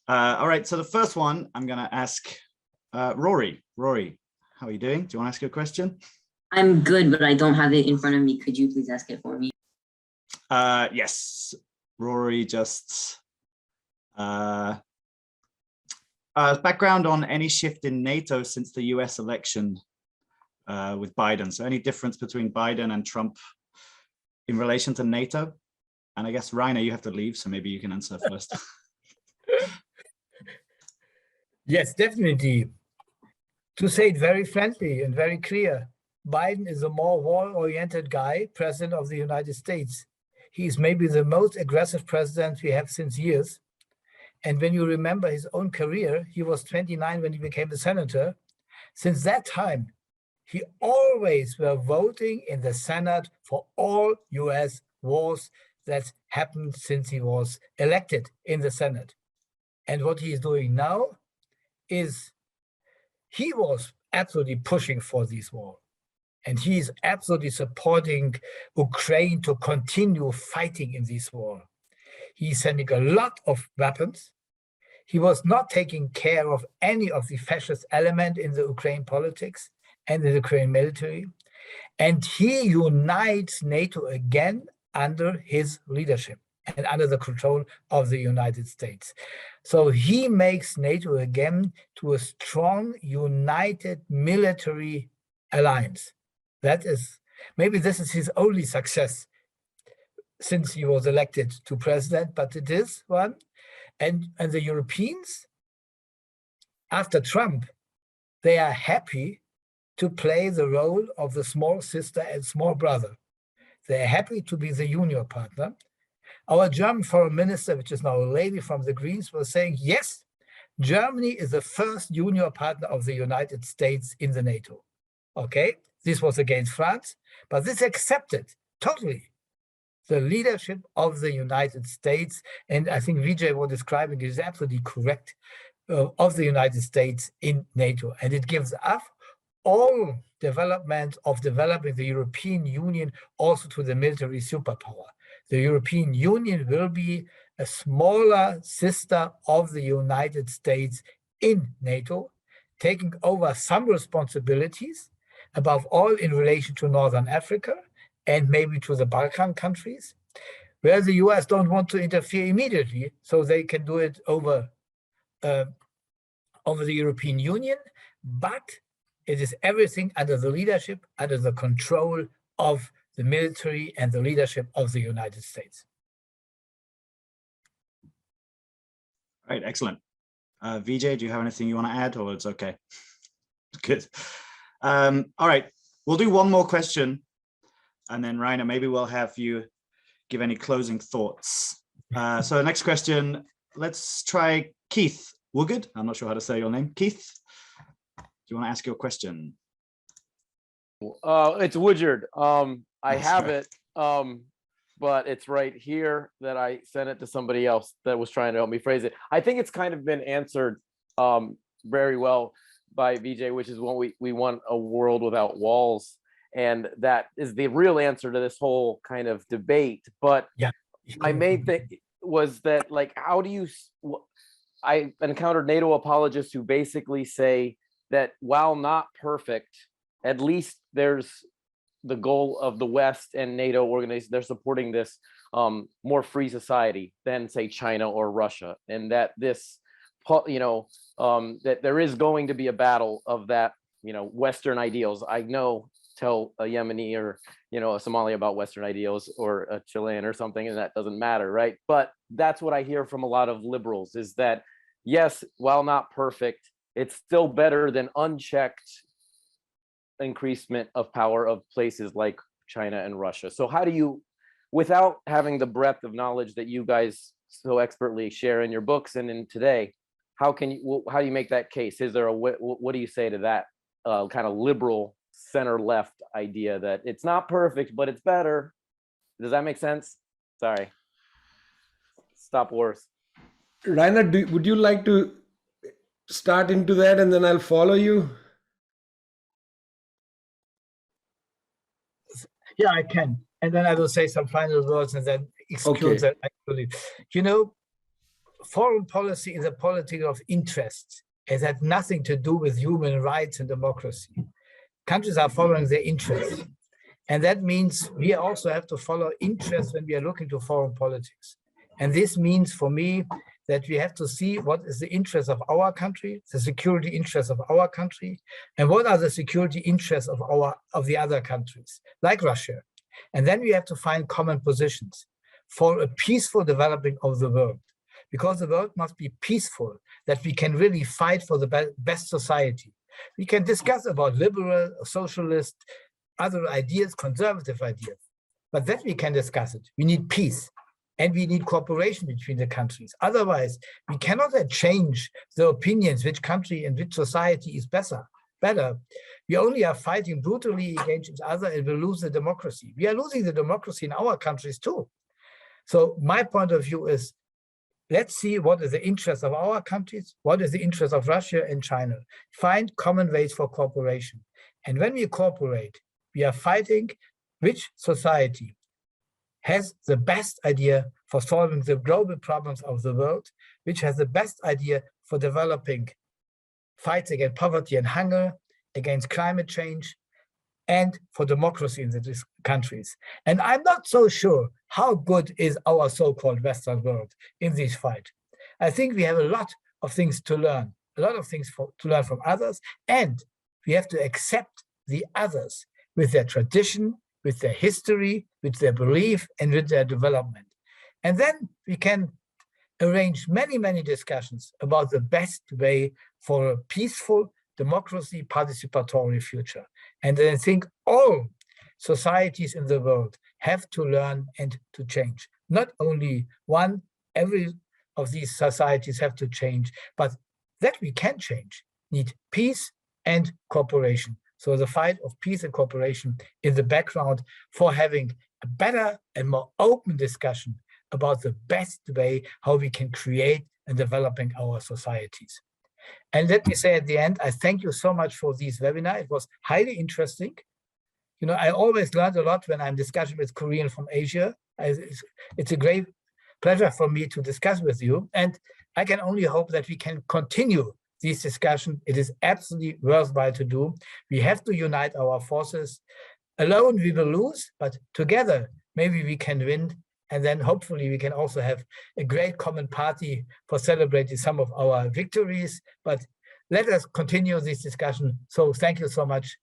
All right, so the first one I'm going to ask Rory. Rory, how are you doing? Do you want to ask your question? I'm good, but I don't have it in front of me. Could you please ask it for me? Yes, Rory just background on any shift in NATO since the US election with Biden. So any difference between Biden and Trump in relation to NATO? And I guess, Reiner, you have to leave, so maybe you can answer first. Yes, definitely. To say it very frankly and very clear, Biden is a more war-oriented guy, president of the United States. He is maybe the most aggressive president we have since years. And when you remember his own career, he was 29 when he became a senator. Since that time, he always were voting in the Senate for all US wars that happened since he was elected in the Senate. And what he is doing now is he was absolutely pushing for this war. And he is absolutely supporting Ukraine to continue fighting in this war. He's sending a lot of weapons. He was not taking care of any of the fascist element in the Ukraine politics and in the Ukraine military. And he unites NATO again under his leadership and under the control of the United States. So he makes NATO again to a strong, united military alliance. That is, maybe this is his only success since he was elected to president, but it is one. And the Europeans, after Trump, they are happy to play the role of the small sister and small brother. They're happy to be the junior partner. Our German foreign minister, which is now a lady from the Greens, was saying, yes, Germany is the first junior partner of the United States in the NATO. Okay, this was against France, but this accepted totally the leadership of the United States. And I think Vijay was describing is absolutely correct, of the United States in NATO. And it gives us all development of developing the European Union also to the military superpower. The European Union will be a smaller sister of the United States in NATO, taking over some responsibilities, above all in relation to Northern Africa and maybe to the Balkan countries, where the US don't want to interfere immediately, so they can do it over the European Union, but it is everything under the leadership, under the control of the military and the leadership of the United States. Right, excellent. Vijay, do you have anything you want to add, or it's okay? Good. All right, we'll do one more question, and then Reiner, maybe we'll have you give any closing thoughts. So the next question, let's try Keith Woogard. I'm not sure how to say your name. Keith, do you want to ask your question? It's Woodard. I That's have right. it, but it's right here that I sent it to somebody else that was trying to help me phrase it. I think it's kind of been answered very well by Vijay, which is when we want a world without walls. And that is the real answer to this whole kind of debate. But yeah, my main thing was that, like, how do you, I encountered NATO apologists who basically say that while not perfect, at least there's the goal of the West and NATO organizations, they're supporting this more free society than, say, China or Russia. And that this, that there is going to be a battle of that, Western ideals. I know, tell a Yemeni or, a Somali about Western ideals, or a Chilean or something, and that doesn't matter, right? But that's what I hear from a lot of liberals, is that, yes, while not perfect, it's still better than unchecked increasement of power of places like China and Russia. So how do you, without having the breadth of knowledge that you guys so expertly share in your books and in today, how do you make that case? Is there a, what do you say to that kind of liberal center-left idea that it's not perfect, but it's better? Does that make sense? Sorry. Stop wars. Reiner, would you like to start into that, and then I'll follow you? Yeah, I can. And then I will say some final words and then excuse that. Actually, foreign policy is a policy of interest. It has nothing to do with human rights and democracy. Countries are following their interests. And that means we also have to follow interests when we are looking to foreign politics. And this means for me that we have to see what is the interest of our country, the security interests of our country, and what are the security interests of the other countries, like Russia. And then we have to find common positions for a peaceful developing of the world, because the world must be peaceful, that we can really fight for the best society. We can discuss about liberal, socialist, other ideas, conservative ideas, but that we can discuss it. We need peace. And we need cooperation between the countries. Otherwise, we cannot change the opinions, which country and which society is better. We only are fighting brutally against each other and we lose the democracy. We are losing the democracy in our countries too. So my point of view is, let's see what is the interest of our countries, what is the interest of Russia and China. Find common ways for cooperation. And when we cooperate, we are fighting which society has the best idea for solving the global problems of the world, which has the best idea for developing fights against poverty and hunger, against climate change, and for democracy in these countries. And I'm not so sure how good is our so-called Western world in this fight. I think we have a lot of things to learn, a lot of things to learn from others, and we have to accept the others with their tradition, with their history, with their belief, and with their development. And then we can arrange many, many discussions about the best way for a peaceful democracy, participatory future. And I think all societies in the world have to learn and to change. Not only one, every of these societies have to change, but that we can change, need peace and cooperation. So the fight of peace and cooperation in the background for having a better and more open discussion about the best way how we can create and developing our societies. And let me say at the end, I thank you so much for this webinar. It was highly interesting. You know, I always learned a lot when I'm discussing with Korean from Asia. It's a great pleasure for me to discuss with you. And I can only hope that we can continue this discussion. It is absolutely worthwhile to do. We have to unite our forces. Alone we will lose, but together maybe we can win. And then hopefully we can also have a great common party for celebrating some of our victories. But let us continue this discussion. So thank you so much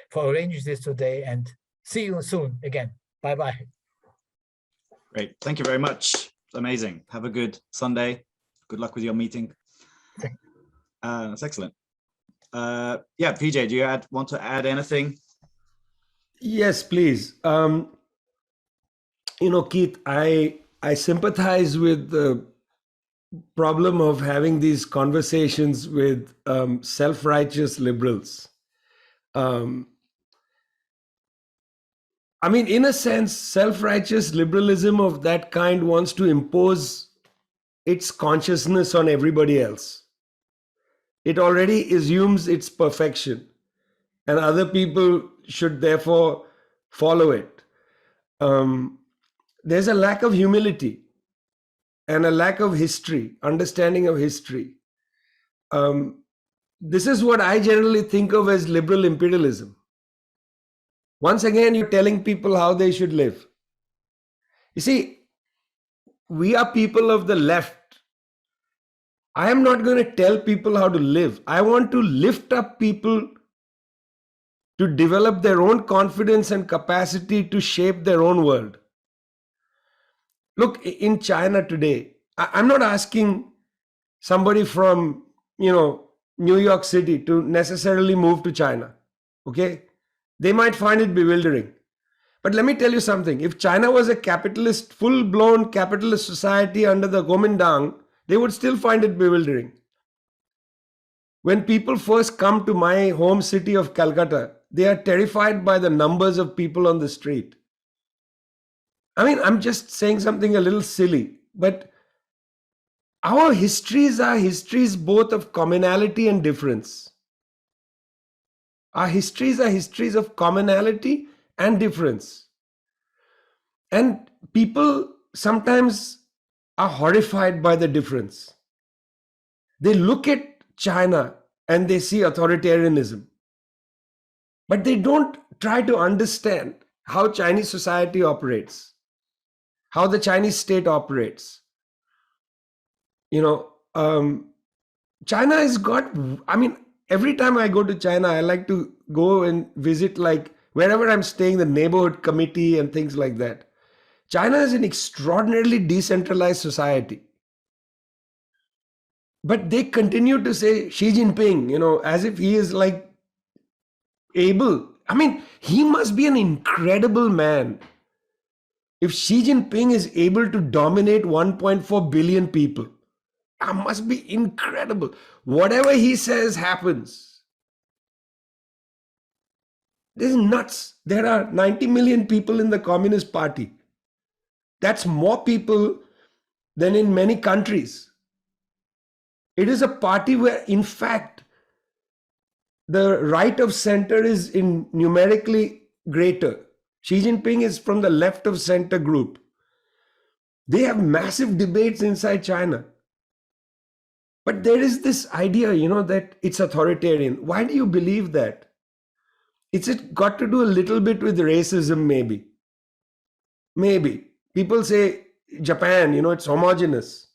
for arranging this today, and see you soon again. Bye-bye. Great. Thank you very much. Amazing. Have a good Sunday. Good luck with your meeting. That's excellent. Yeah, Vijay, do you want to add anything? Yes, please. You know, Keith, I sympathize with the problem of having these conversations with self-righteous liberals. I mean, in a sense, self-righteous liberalism of that kind wants to impose its consciousness on everybody else. It already assumes its perfection, and other people should therefore follow it. There's a lack of humility and a lack of history, understanding of history. This is what I generally think of as liberal imperialism. Once again, you're telling people how they should live. You see, we are people of the left. I am not going to tell people how to live. I want to lift up people to develop their own confidence and capacity to shape their own world. Look, in China today, I'm not asking somebody from, New York City to necessarily move to China, okay? They might find it bewildering. But let me tell you something. If China was a capitalist, full-blown capitalist society under the Kuomintang, they would still find it bewildering. When people first come to my home city of Calcutta, they are terrified by the numbers of people on the street. I mean, I'm just saying something a little silly, but our histories are histories both of commonality and difference. Our histories are histories of commonality and difference. And people sometimes are horrified by the difference. They look at China and they see authoritarianism, but they don't try to understand how Chinese society operates, how the Chinese state operates. China has got, every time I go to China, I like to go and visit, like wherever I'm staying, the neighborhood committee and things like that. China is an extraordinarily decentralized society. But they continue to say Xi Jinping, as if he is like able. He must be an incredible man. If Xi Jinping is able to dominate 1.4 billion people, that must be incredible. Whatever he says happens. This is nuts. There are 90 million people in the Communist Party. That's more people than in many countries. It is a party where, in fact, the right of center is numerically greater. Xi Jinping is from the left of center group. They have massive debates inside China. But there is this idea, that it's authoritarian. Why do you believe that? It's got to do a little bit with racism, maybe. Maybe. People say Japan, it's homogenous.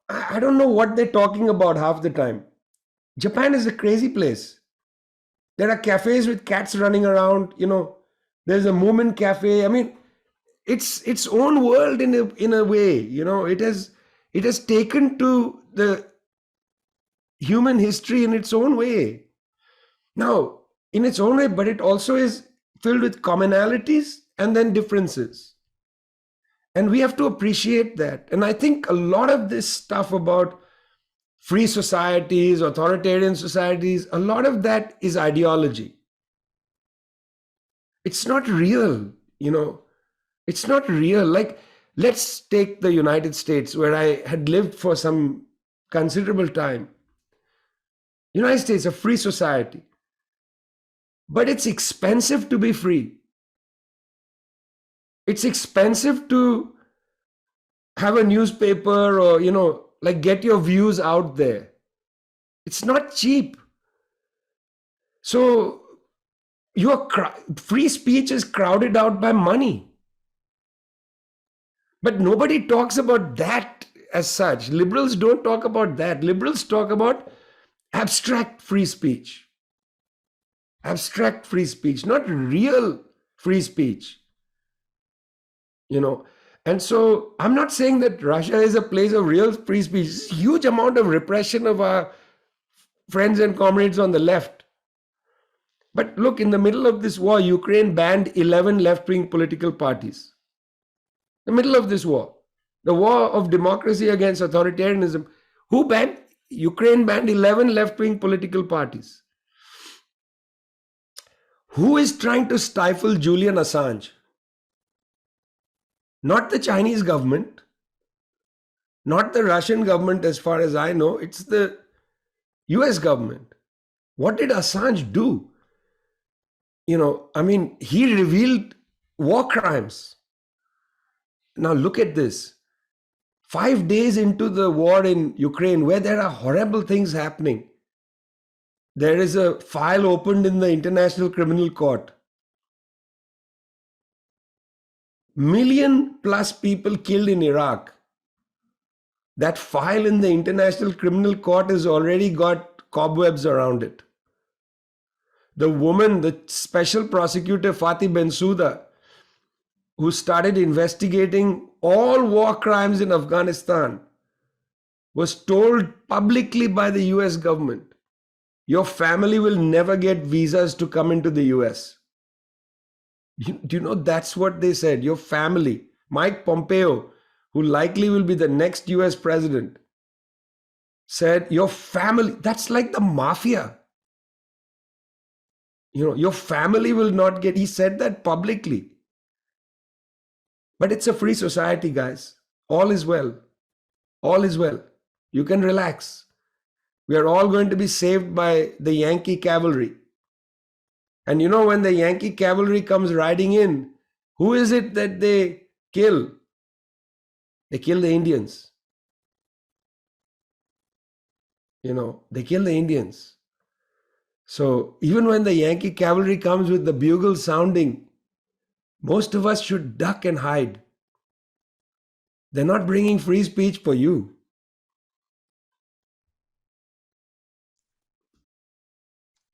I don't know what they're talking about half the time. Japan is a crazy place. There are cafes with cats running around, there's a Moomin cafe. I mean, it's its own world in a way, it has taken to the human history in its own way. Now, in its own way, but it also is filled with commonalities and then differences. And we have to appreciate that. And I think a lot of this stuff about free societies, authoritarian societies, a lot of that is ideology. It's not real, it's not real. Like, let's take the United States, where I had lived for some considerable time. United States, a free society. But it's expensive to be free. It's expensive to have a newspaper or, get your views out there. It's not cheap. So free speech is crowded out by money. But nobody talks about that as such. Liberals don't talk about that. Liberals talk about abstract free speech. Abstract free speech, not real free speech. And so I'm not saying that Russia is a place of real free speech. It's a huge amount of repression of our friends and comrades on the left. But look, in the middle of this war, Ukraine banned 11 left-wing political parties. The middle of this war, the war of democracy against authoritarianism, Ukraine banned 11 left-wing political parties. Who is trying to stifle Julian Assange? Not the Chinese government, not the Russian government, as far as I know, it's the US government. What did Assange do? He revealed war crimes. Now look at this. 5 days into the war in Ukraine, where there are horrible things happening, there is a file opened in the International Criminal Court. 1 million plus people killed in Iraq. That file in the International Criminal Court has already got cobwebs around it. The woman, the special prosecutor Fatih Bensouda, who started investigating all war crimes in Afghanistan, was told publicly by the US government, your family will never get visas to come into the US. Do you know that's what they said? Your family. Mike Pompeo, who likely will be the next US president, said, your family, that's like the mafia. Your family will not get, he said that publicly. But it's a free society, guys. All is well. All is well. You can relax. We are all going to be saved by the Yankee cavalry. And when the Yankee cavalry comes riding in, who is it that they kill? They kill the Indians. They kill the Indians. So even when the Yankee cavalry comes with the bugle sounding, most of us should duck and hide. They're not bringing free speech for you.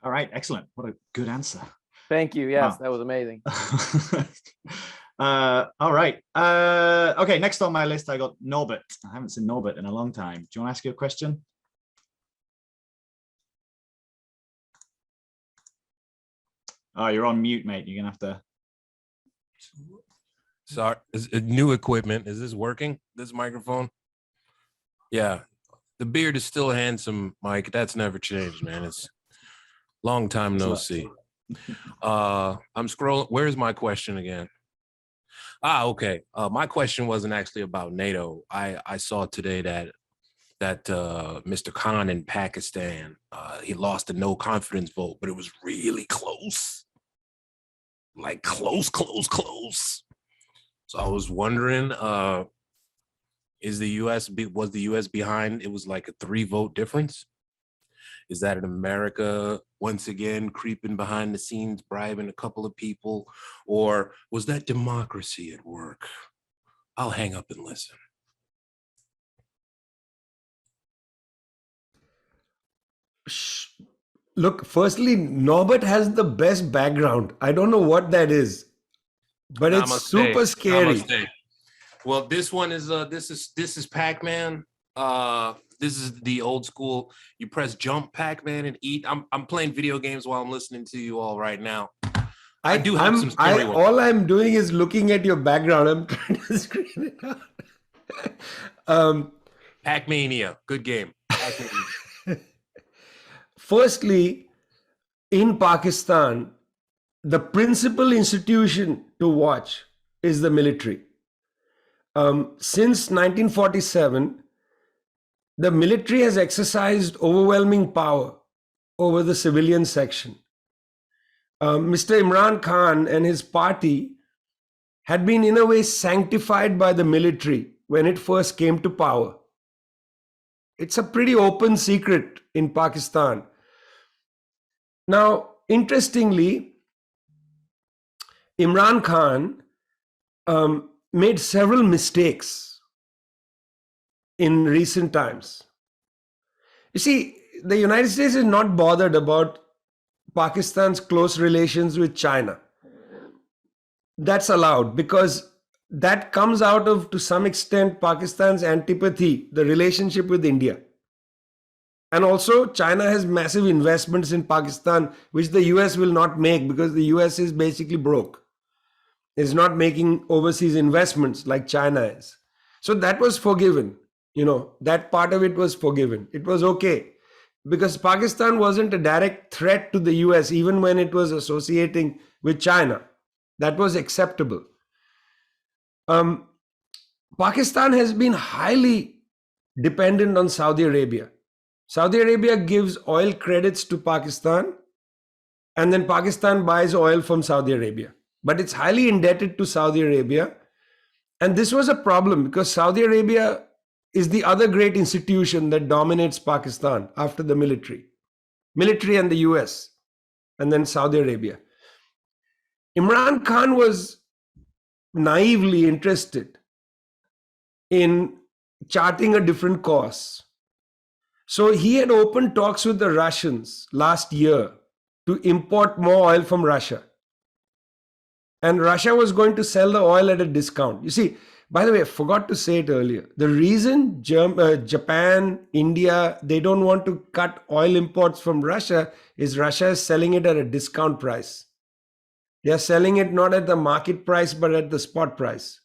All right, excellent. What a good answer. Thank you. Yes, Wow. that was amazing. All right. Okay, next on my list, I got Norbert. I haven't seen Norbert in a long time. Do you want to ask you a question? Oh, you're on mute, mate. You're going to have to. Sorry, is it new equipment? Is this working? This microphone? Yeah, the beard is still handsome, Mike. That's never changed, man. It's long time no see. I'm scrolling. Where's my question again? Okay. My question wasn't actually about NATO. I saw today that Mr. Khan in Pakistan, he lost a no confidence vote, but it was really close. Like close. So I was wondering, was the US behind? It was like a 3-vote difference. Is that in America once again creeping behind the scenes, bribing a couple of people, or was that democracy at work? I'll hang up and listen. Look, firstly, Norbert has the best background. I don't know what that is, but it's Namaste. super scary. Namaste. Well, this one is this is Pac-Man. This is the old school. You press jump Pac-Man and eat. I'm playing video games while I'm listening to you all right now. I do have some story. All I'm doing is looking at your background. I'm trying to screen it out. Pac-Mania, good game. Pac-Mania. Firstly, in Pakistan, the principal institution to watch is the military. Since 1947, the military has exercised overwhelming power over the civilian section. Mr. Imran Khan and his party had been in a way sanctified by the military when it first came to power. It's a pretty open secret in Pakistan. Now, interestingly, Imran Khan made several mistakes in recent times. You see, the United States is not bothered about Pakistan's close relations with China. That's allowed because that comes out of, to some extent, Pakistan's antipathy, the relationship with India. And also, China has massive investments in Pakistan, which the US will not make because the US is basically broke. It's not making overseas investments like China is. So that was forgiven. You know, that part of it was forgiven. It was okay because Pakistan wasn't a direct threat to the US even when it was associating with China. That was acceptable. Pakistan has been highly dependent on Saudi Arabia. Saudi Arabia gives oil credits to Pakistan, and then Pakistan buys oil from Saudi Arabia. But it's highly indebted to Saudi Arabia. And this was a problem because Saudi Arabia is the other great institution that dominates Pakistan after the military and the US, and then Saudi Arabia. Imran Khan was naively interested in charting a different course. So he had opened talks with the Russians last year to import more oil from Russia. And Russia was going to sell the oil at a discount. You see, by the way, I forgot to say it earlier. The reason Japan, India, they don't want to cut oil imports from Russia is Russia is selling it at a discount price. They are selling it not at the market price, but at the spot price.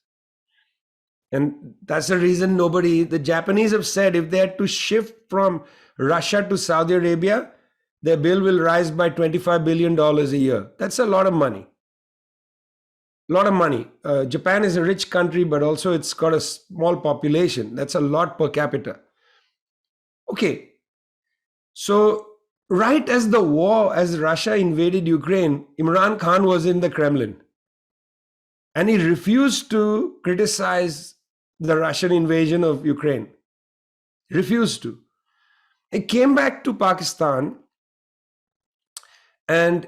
And that's the reason the Japanese have said if they had to shift from Russia to Saudi Arabia, their bill will rise by $25 billion a year. That's a lot of money. A lot of money. Japan is a rich country, but also it's got a small population. That's a lot per capita. Okay. So right as Russia invaded Ukraine, Imran Khan was in the Kremlin. And he refused to criticize the Russian invasion of Ukraine. Refused to. He came back to Pakistan and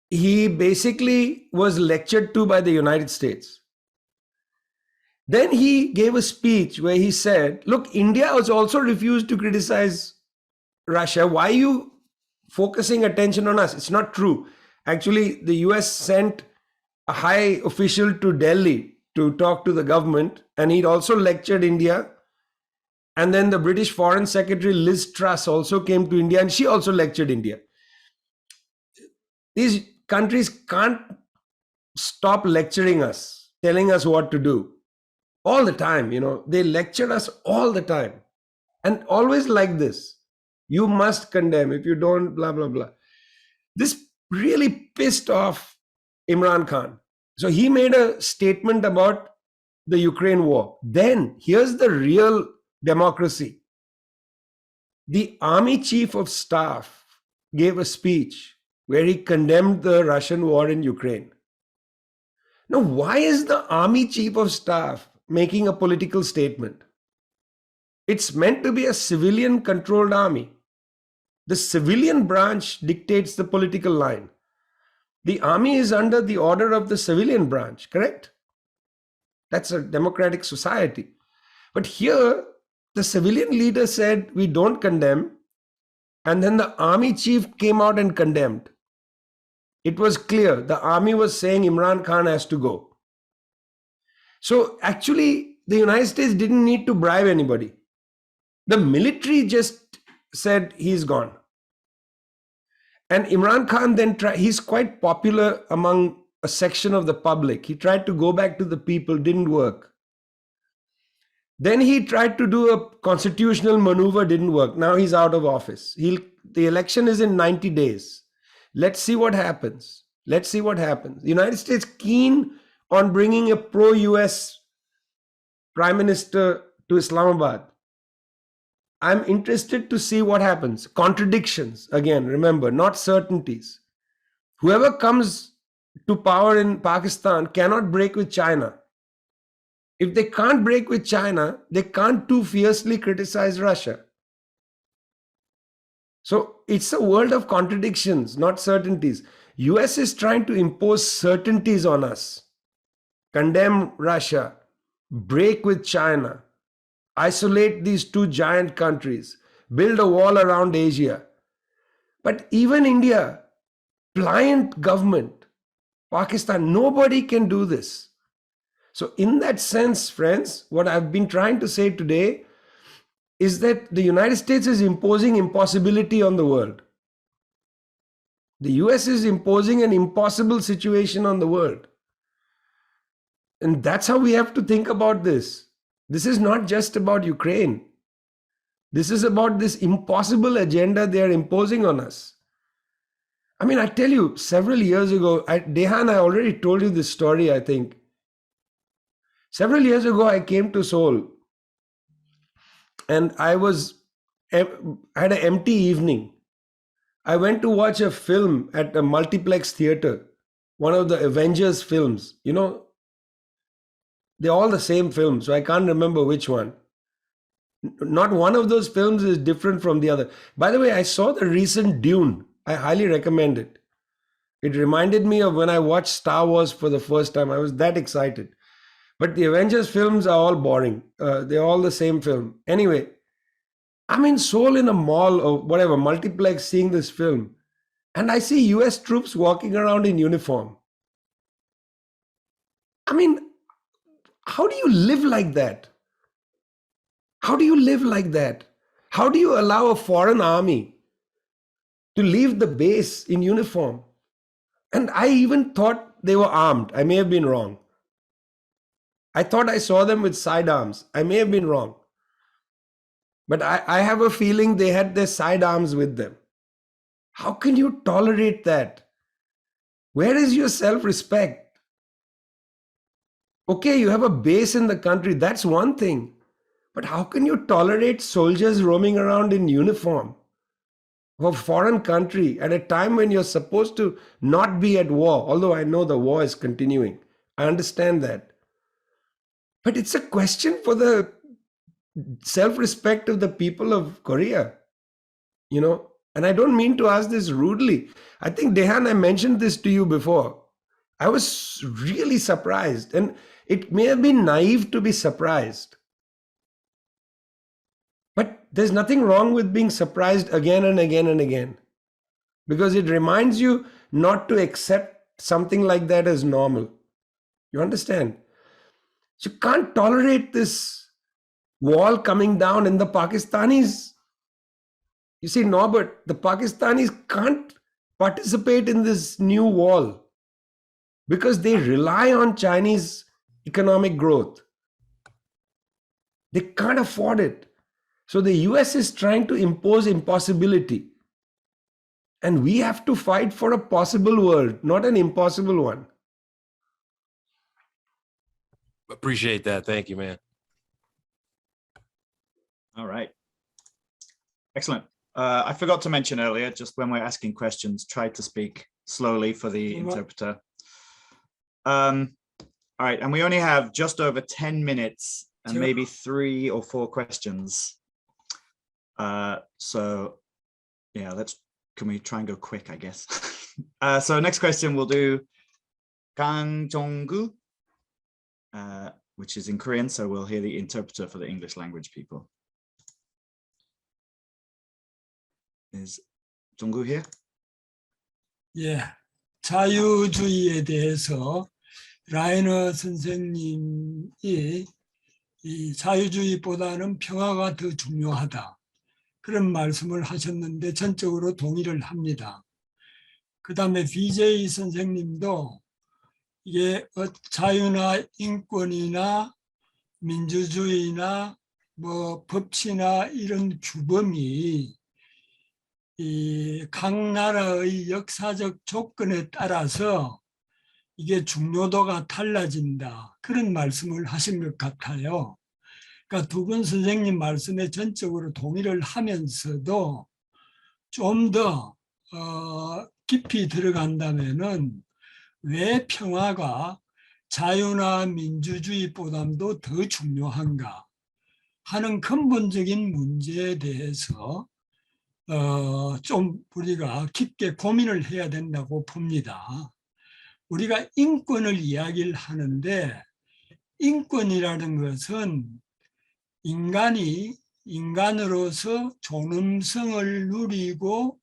he basically was lectured to by the United States. Then he gave a speech where he said, look, India has also refused to criticize Russia. Why are you focusing attention on us? It's not true. Actually, the US sent a high official to Delhi to talk to the government, and he'd also lectured India. And then the British Foreign Secretary Liz Truss also came to India, and she also lectured India. These countries can't stop lecturing us, telling us what to do all the time. You know, they lecture us all the time and always like this. You must condemn. If you don't, blah, blah, blah. This really pissed off Imran Khan. So he made a statement about the Ukraine war. Then here's the real democracy. The army chief of staff gave a speech where he condemned the Russian war in Ukraine. Now, why is the army chief of staff making a political statement? It's meant to be a civilian controlled army. The civilian branch dictates the political line. The army is under the order of the civilian branch, correct? That's a democratic society. But here, the civilian leader said, we don't condemn. And then the army chief came out and condemned. It was clear. The army was saying Imran Khan has to go. So actually, the United States didn't need to bribe anybody. The military just said he's gone. And Imran Khan then he's quite popular among a section of the public. He tried to go back to the people, didn't work. Then he tried to do a constitutional maneuver, didn't work. Now he's out of office. The election is in 90 days. Let's see what happens. Let's see what happens. The United States keen on bringing a pro-US prime minister to Islamabad. I'm interested to see what happens. Contradictions, again, remember, not certainties. Whoever comes to power in Pakistan cannot break with China. If they can't break with China, they can't too fiercely criticize Russia. So it's a world of contradictions, not certainties. US is trying to impose certainties on us. Condemn Russia, break with China, isolate these two giant countries, build a wall around Asia. But even India, pliant government, Pakistan, nobody can do this. So in that sense, friends, what I've been trying to say today is that the United States is imposing impossibility on the world. The US is imposing an impossible situation on the world. And that's how we have to think about this. This is not just about Ukraine. This is about this impossible agenda they are imposing on us. I mean, I tell you, several years ago, Dehan, I already told you this story, I think. Several years ago, I came to Seoul and I had an empty evening. I went to watch a film at a multiplex theater, one of the Avengers films. You know, they're all the same film, so I can't remember which one. Not one of those films is different from the other. By the way, I saw the recent Dune. I highly recommend it. It reminded me of when I watched Star Wars for the first time. I was that excited. But the Avengers films are all boring. They're all the same film. Anyway, I'm in Seoul in a mall or whatever, multiplex, seeing this film. And I see US troops walking around in uniform. I mean, how do you live like that? How do you live like that? How do you allow a foreign army to leave the base in uniform? And I even thought they were armed. I may have been wrong. I thought I saw them with sidearms. I may have been wrong. But I have a feeling they had their sidearms with them. How can you tolerate that? Where is your self-respect? Okay, you have a base in the country. That's one thing. But how can you tolerate soldiers roaming around in uniform of a foreign country at a time when you're supposed to not be at war? Although I know the war is continuing. I understand that. But it's a question for the self-respect of the people of Korea, you know. And I don't mean to ask this rudely. I think, Dehan, I mentioned this to you before. I was really surprised. And it may have been naive to be surprised. But there's nothing wrong with being surprised again and again and again. Because it reminds you not to accept something like that as normal. You understand? So you can't tolerate this wall coming down, and the Pakistanis, you see, Norbert, the Pakistanis can't participate in this new wall because they rely on Chinese economic growth. They can't afford it. So the US is trying to impose impossibility. And we have to fight for a possible world, not an impossible one. Appreciate that. Thank you, man. All right. Excellent. I forgot to mention earlier, just when we're asking questions, try to speak slowly for the interpreter. All right, and we only have just over 10 minutes and Sure. maybe 3 or 4 questions. So yeah, can we try and go quick, I guess? So next question we'll do Kang Jong-gu, which is in Korean, so we'll hear the interpreter for the English language people. Is Jong-gu here? 예, 자유주의에 대해서 라이너 선생님이 이 자유주의보다는 평화가 더 중요하다. 그런 말씀을 하셨는데 전적으로 동의를 합니다. 그 다음에 BJ 선생님도 이게 자유나 인권이나 민주주의나 뭐 법치나 이런 규범이 이 각 나라의 역사적 조건에 따라서 이게 중요도가 달라진다. 그런 말씀을 하신 것 같아요. 그러니까 두 분 선생님 말씀에 전적으로 동의를 하면서도 좀 더 깊이 들어간다면은 왜 평화가 자유나 민주주의보다도 더 중요한가 하는 근본적인 문제에 대해서 좀 우리가 깊게 고민을 해야 된다고 봅니다. 우리가 인권을 이야기를 하는데 인권이라는 것은 인간이 인간으로서 존엄성을 누리고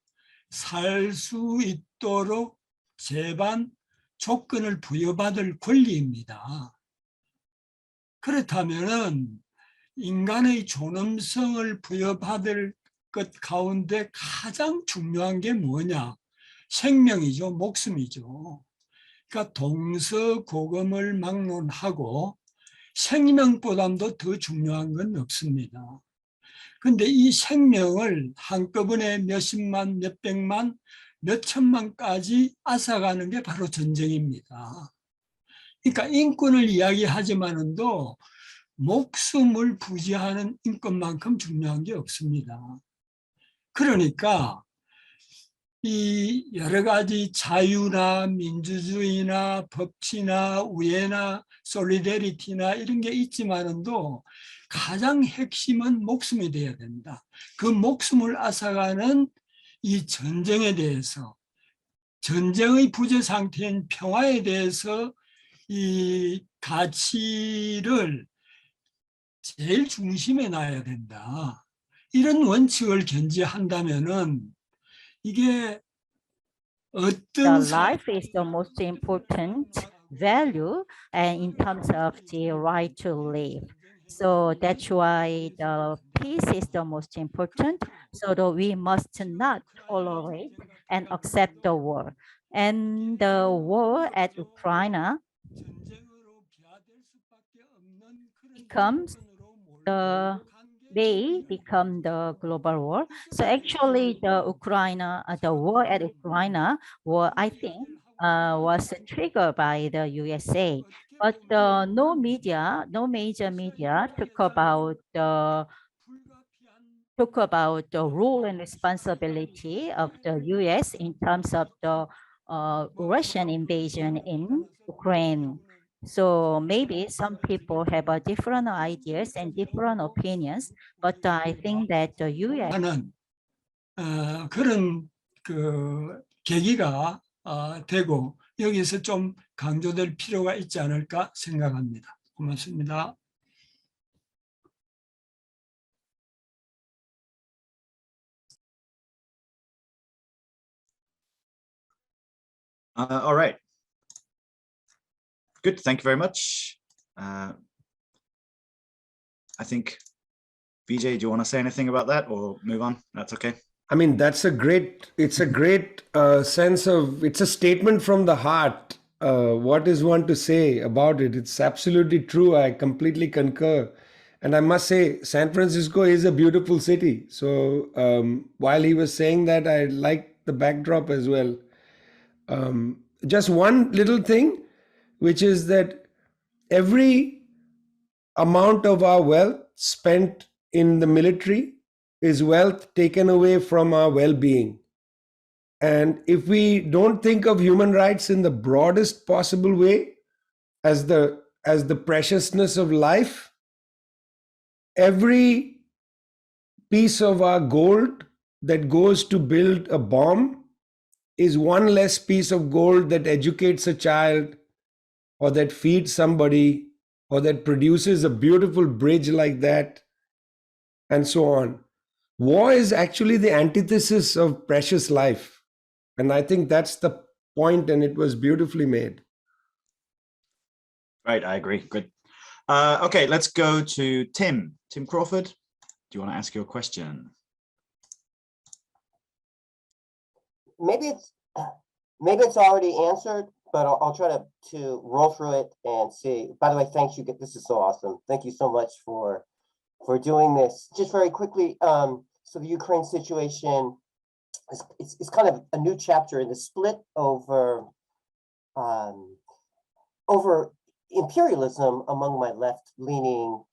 살 수 있도록 제반 조건을 부여받을 권리입니다. 그렇다면은 인간의 존엄성을 부여받을 것 가운데 가장 중요한 게 뭐냐? 생명이죠, 목숨이죠. 그러니까 동서고금을 막론하고 생명보다도 더 중요한 건 없습니다. 그런데 이 생명을 한꺼번에 몇십만, 몇백만, 몇천만까지 앗아가는 게 바로 전쟁입니다. 그러니까 인권을 이야기하지만은도 목숨을 부지하는 인권만큼 중요한 게 없습니다. 그러니까 이 여러 가지 자유나 민주주의나 법치나 우애나 솔리데리티나 이런 게 있지만은도 가장 핵심은 목숨이 돼야 된다. 그 목숨을 앗아가는 이 전쟁에 대해서, 전쟁의 부재 상태인 평화에 대해서 이 가치를 제일 중심에 놔야 된다. 이런 원칙을 견지한다면은 이게 어떤 The life is the most important value and in terms of the right to live. So that's why the peace is the most important. So that we must not tolerate and accept the war. And the war at Ukraine may become the global war. So actually the war at Ukraine war, I think, was triggered by the USA. But no major media talk about the role and responsibility of the US in terms of the Russian invasion in Ukraine. So maybe some people have different ideas and different opinions, but I think that the US 그런 그 계기가 되고 여기서 좀 강조될 필요가 있지 않을까 생각합니다. 고맙습니다. All right. Good, thank you very much. I think, Vijay, do you want to say anything about that or move on? That's okay. I mean, it's a great sense of, it's a statement from the heart. What is one to say about it? It's absolutely true. I completely concur. And I must say, San Francisco is a beautiful city. So while he was saying that, I liked the backdrop as well. Just one little thing, which is that every amount of our wealth spent in the military is wealth taken away from our well-being. And if we don't think of human rights in the broadest possible way, as the as the preciousness of life, every piece of our gold that goes to build a bomb is one less piece of gold that educates a child, or that feeds somebody, or that produces a beautiful bridge like that, and so on. War is actually the antithesis of precious life. And I think that's the point, and it was beautifully made. Right, I agree. Good. Okay, let's go to Tim. Tim Crawford, do you want to ask your question? Maybe it's already answered, but I'll try to roll through it and see. By the way, thanks, you. This is so awesome. Thank you so much for doing this. Just very quickly, so the Ukraine situation is kind of a new chapter in the split over imperialism among my left-leaning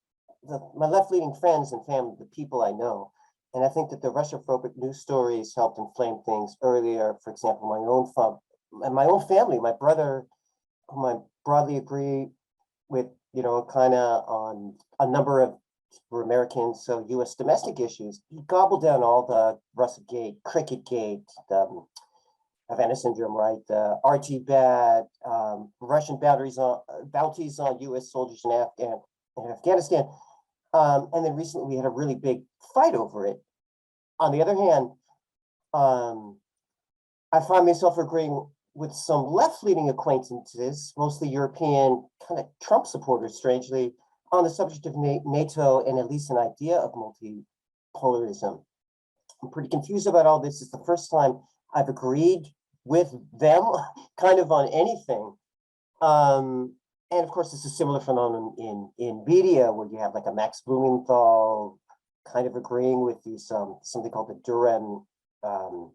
friends and family, the people I know. And I think that the Russia-phobic news stories helped inflame things earlier. For example, my own family, my brother, whom I broadly agree with, kind of on a number of for Americans, so U.S. domestic issues, he gobbled down all the Russellgate, Cricketgate, the Havana syndrome, right? The RT bad, Russian bounties on U.S. soldiers in Afghanistan. And then recently we had a really big fight over it. On the other hand, I find myself agreeing with some left-leaning acquaintances, mostly European kind of Trump supporters, strangely, on the subject of NATO and at least an idea of multipolarism. I'm pretty confused about all this. It's the first time I've agreed with them kind of on anything. And of course, it's a similar phenomenon in media where you have like a Max Blumenthal kind of agreeing with these something called the Duran. I don't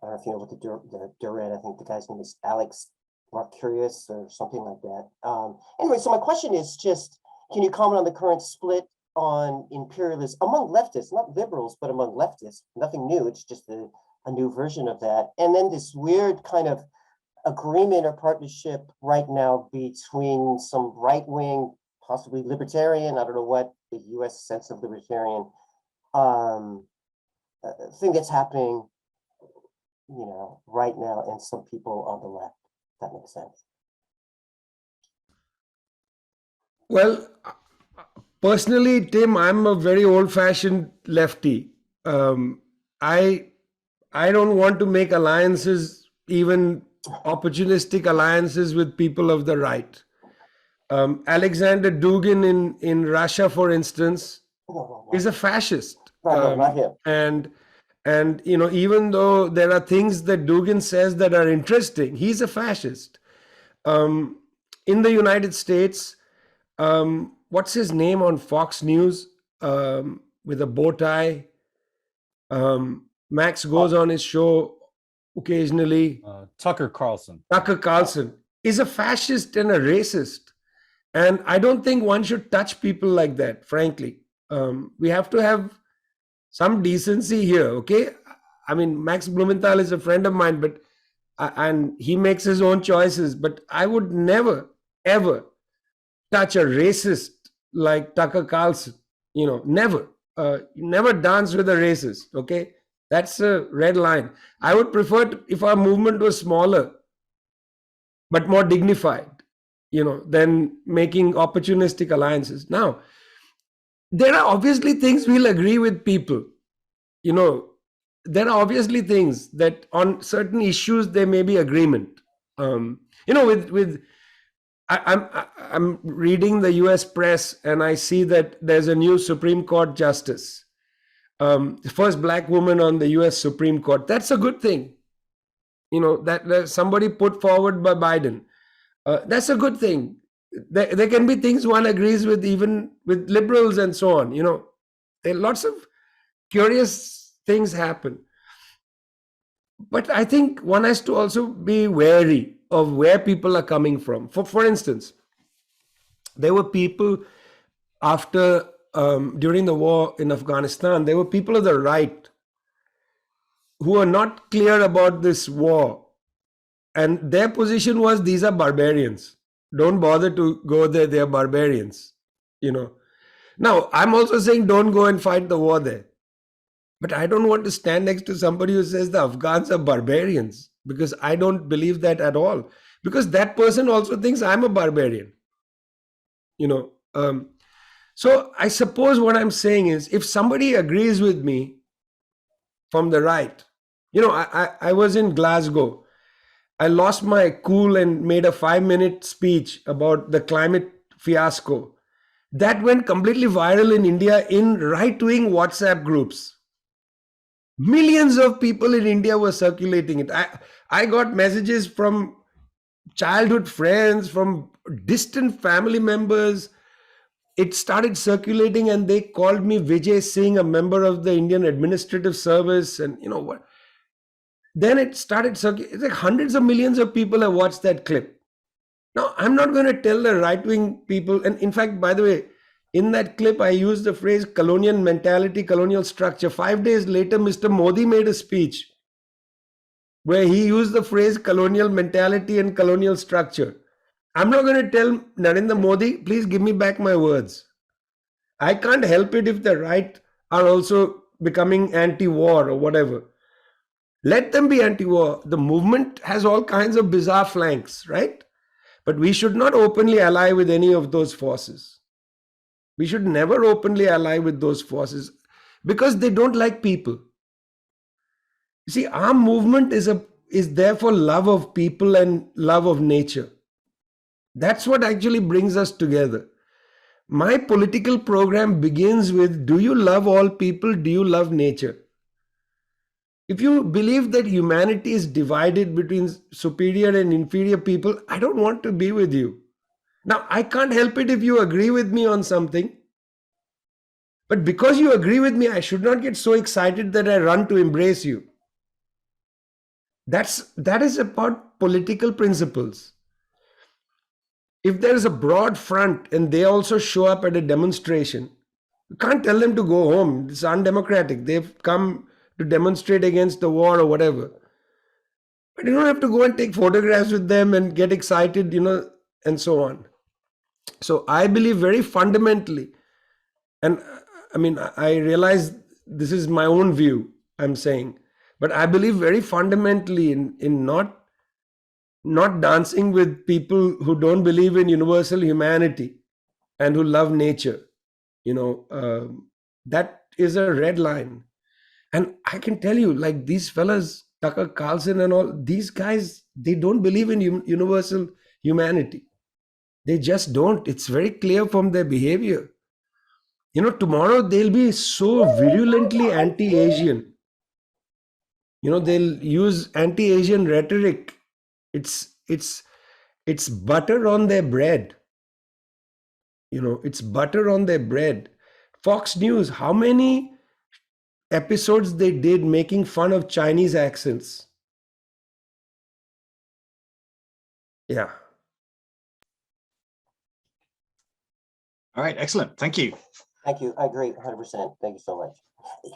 know if you know what the Duran, I think the guy's name is Alex Marcurius or something like that. Anyway, so my question is just, can you comment on the current split on imperialism among leftists, not liberals, but among leftists? Nothing new, it's just a new version of that. And then this weird kind of agreement or partnership right now between some right-wing, possibly libertarian, I don't know what the US sense of libertarian thing that's happening, right now, and some people on the left. That makes sense. Well, personally, Tim, I'm a very old-fashioned lefty. I don't want to make alliances, even opportunistic alliances with people of the right. Alexander Dugin in Russia, for instance, is a fascist. Not him. And even though there are things that Dugin says that are interesting, he's a fascist. In the United States, what's his name on Fox News with a bow tie? Max goes on his show occasionally. Tucker Carlson. Tucker Carlson is a fascist and a racist. And I don't think one should touch people like that, frankly. We have to have some decency here, okay? I mean, Max Blumenthal is a friend of mine, but and he makes his own choices, but I would never, ever touch a racist like Tucker Carlson, never. Never dance with a racist, okay? That's a red line. I would prefer if our movement was smaller, but more dignified, than making opportunistic alliances. Now, there are obviously things we'll agree with people. There are obviously things that on certain issues there may be agreement. I'm reading the US press and I see that there's a new Supreme Court justice, the first Black woman on the US Supreme Court. That's a good thing. That somebody put forward by Biden. That's a good thing. There can be things one agrees with, even with liberals and so on. There are lots of curious things happen. But I think one has to also be wary of where people are coming from. For instance, there were people during the war in Afghanistan, there were people of the right who are not clear about this war. And their position was, these are barbarians. Don't bother to go there. They are barbarians. Now, I'm also saying don't go and fight the war there. But I don't want to stand next to somebody who says the Afghans are barbarians, because I don't believe that at all. Because that person also thinks I'm a barbarian. So I suppose what I'm saying is, if somebody agrees with me from the right, I was in Glasgow. I lost my cool and made a 5-minute speech about the climate fiasco. That went completely viral in India in right-wing WhatsApp groups. Millions of people in India were circulating it. I got messages from childhood friends, from distant family members. It started circulating and they called me Vijay Singh, a member of the Indian Administrative Service, and what. Then it started circulating. It's like hundreds of millions of people have watched that clip. Now, I'm not going to tell the right-wing people, and in fact, by the way, in that clip, I used the phrase colonial mentality, colonial structure. 5 days later, Mr. Modi made a speech where he used the phrase colonial mentality and colonial structure. I'm not going to tell Narendra Modi, please give me back my words. I can't help it if the right are also becoming anti-war or whatever. Let them be anti-war. The movement has all kinds of bizarre flanks, right? But we should not openly ally with any of those forces. We should never openly ally with those forces because they don't like people. You see, our movement is there for love of people and love of nature. That's what actually brings us together. My political program begins with, do you love all people? Do you love nature? If you believe that humanity is divided between superior and inferior people, I don't want to be with you. Now, I can't help it if you agree with me on something. But because you agree with me, I should not get so excited that I run to embrace you. That is about political principles. If there is a broad front and they also show up at a demonstration, you can't tell them to go home. It's undemocratic. They've come to demonstrate against the war or whatever. But you don't have to go and take photographs with them and get excited, and so on. So I believe very fundamentally, and I mean, I realize this is my own view, I'm saying, but I believe very fundamentally in not dancing with people who don't believe in universal humanity and who love nature. That is a red line. And I can tell you, like these fellas, Tucker Carlson and all, these guys, they don't believe in universal humanity. They just don't. It's very clear from their behavior. Tomorrow they'll be so virulently anti-Asian. They'll use anti-Asian rhetoric. It's butter on their bread. It's butter on their bread. Fox News, how many episodes they did making fun of Chinese accents? Yeah. All right, excellent. Thank you. Thank you. I agree 100%. Thank you so much.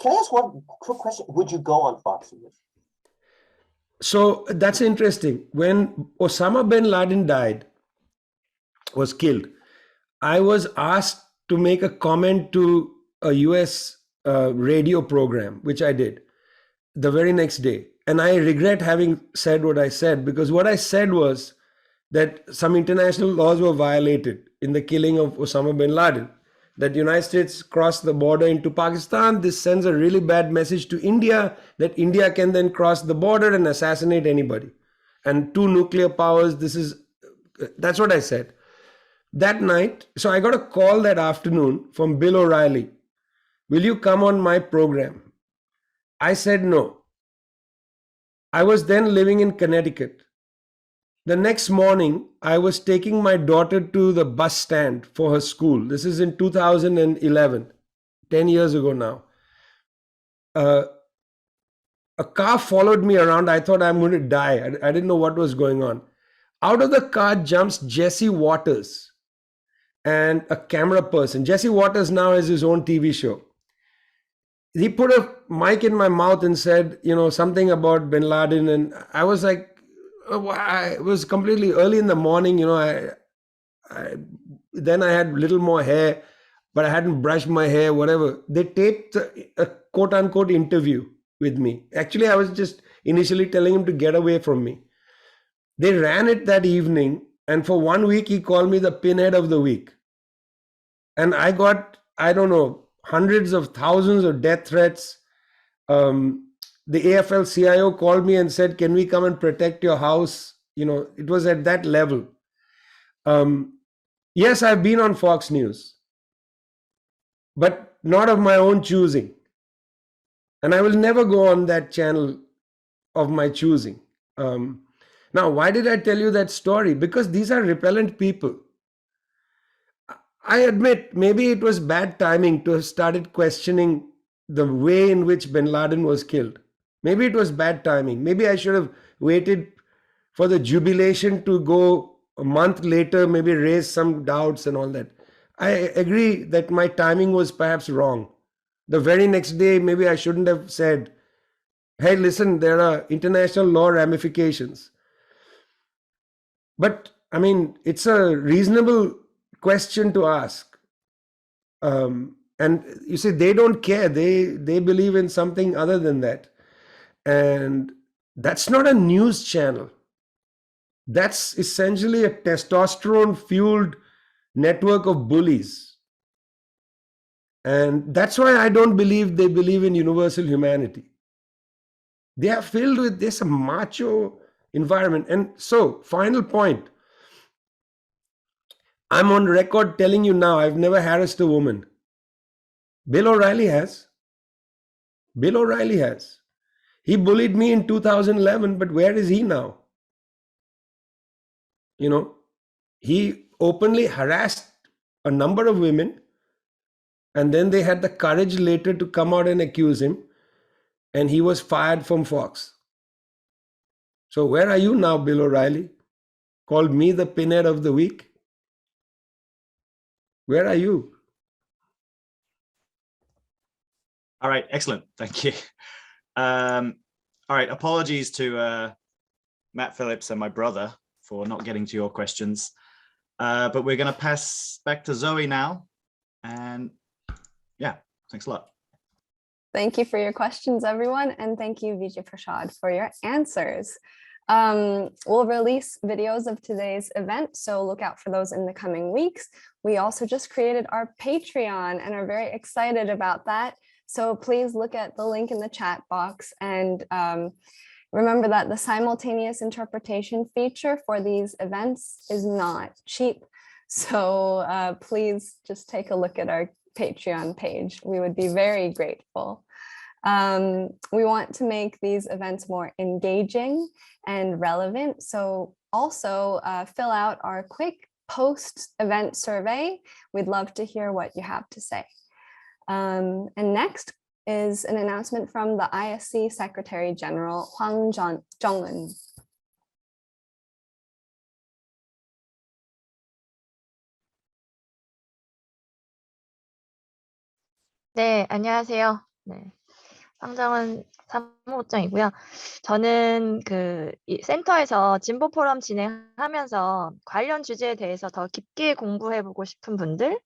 Can I ask one quick question? Would you go on Fox News? So that's interesting. When Osama bin Laden was killed, I was asked to make a comment to a US radio program, which I did the very next day. And I regret having said what I said, because what I said was that some international laws were violated in the killing of Osama bin Laden, that the United States crossed the border into Pakistan. This sends a really bad message to India, that India can then cross the border and assassinate anybody. And 2 nuclear powers, that's what I said. That night, so I got a call that afternoon from Bill O'Reilly. Will you come on my program? I said no. I was then living in Connecticut. The next morning, I was taking my daughter to the bus stand for her school. This is in 2011, 10 years ago now. A car followed me around. I thought I'm going to die. I didn't know what was going on. Out of the car jumps Jesse Waters and a camera person. Jesse Waters now has his own TV show. He put a mic in my mouth and said, something about bin Laden. And I was like, it was completely early in the morning. then I had little more hair, but I hadn't brushed my hair, whatever. They taped a quote unquote interview with me. Actually, I was just initially telling him to get away from me. They ran it that evening, and for 1 week, he called me the pinhead of the week. And I got, I don't know, hundreds of thousands of death threats. The AFL-CIO called me and said, can we come and protect your house? You know, it was at that level. Yes, I've been on Fox News, but not of my own choosing. And I will never go on that channel of my choosing. Now, why did I tell you that story? Because these are repellent people. I admit, maybe it was bad timing to have started questioning the way in which bin Laden was killed. Maybe it was bad timing. Maybe I should have waited for the jubilation to go a month later, maybe raise some doubts and all that. I agree that my timing was perhaps wrong. The very next day, maybe I shouldn't have said, hey, listen, there are international law ramifications. But I mean, it's a reasonable question to ask. And you see, they don't care. They believe in something other than that. And that's not a news channel. That's essentially a testosterone-fueled network of bullies. And that's why I don't believe they believe in universal humanity. They are filled with this macho environment. And so, final point. I'm on record telling you now, I've never harassed a woman. Bill O'Reilly has. Bill O'Reilly has. He bullied me in 2011, but where is he now? You know, he openly harassed a number of women, and then they had the courage later to come out and accuse him, and he was fired from Fox. So where are you now, Bill O'Reilly? Called me the pinhead of the week? Where are you? All right, excellent. Thank you. All right, apologies to Matt Phillips and my brother for not getting to your questions. But we're going to pass back to Zoe now. And yeah, thanks a lot. Thank you for your questions, everyone. And thank you, Vijay Prashad, for your answers. We'll release videos of today's event, so look out for those in the coming weeks. We also just created our Patreon and are very excited about that. So please look at the link in the chat box and remember that the simultaneous interpretation feature for these events is not cheap. So please just take a look at our Patreon page. We would be very grateful. We want to make these events more engaging and relevant. So also fill out our quick post-event survey. We'd love to hear what you have to say. And next is an announcement from the ISC Secretary General Hwang Jong-un. 네, 안녕하세요. 네, 황정은 사무국장이고요. 저는 이 센터에서 진보포럼 진행하면서 관련 주제에 대해서 더 깊게 공부해보고 싶은 분들이랑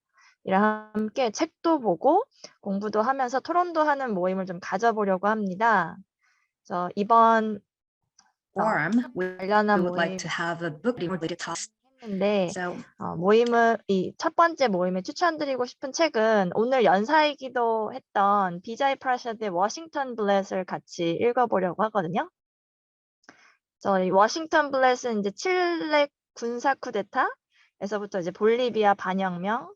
함께 책도 보고 공부도 하면서 토론도 하는 모임을 좀 가져보려고 합니다. 그래서 이번 관련한 모임 했는데 이 첫 번째 모임에 추천드리고 싶은 책은 오늘 연사이기도 했던 비자이 프라샤드의 워싱턴 블렛을 같이 읽어보려고 하거든요. 그래서 이 워싱턴 블렛은 이제 칠레 군사 쿠데타에서부터 이제 볼리비아 반혁명,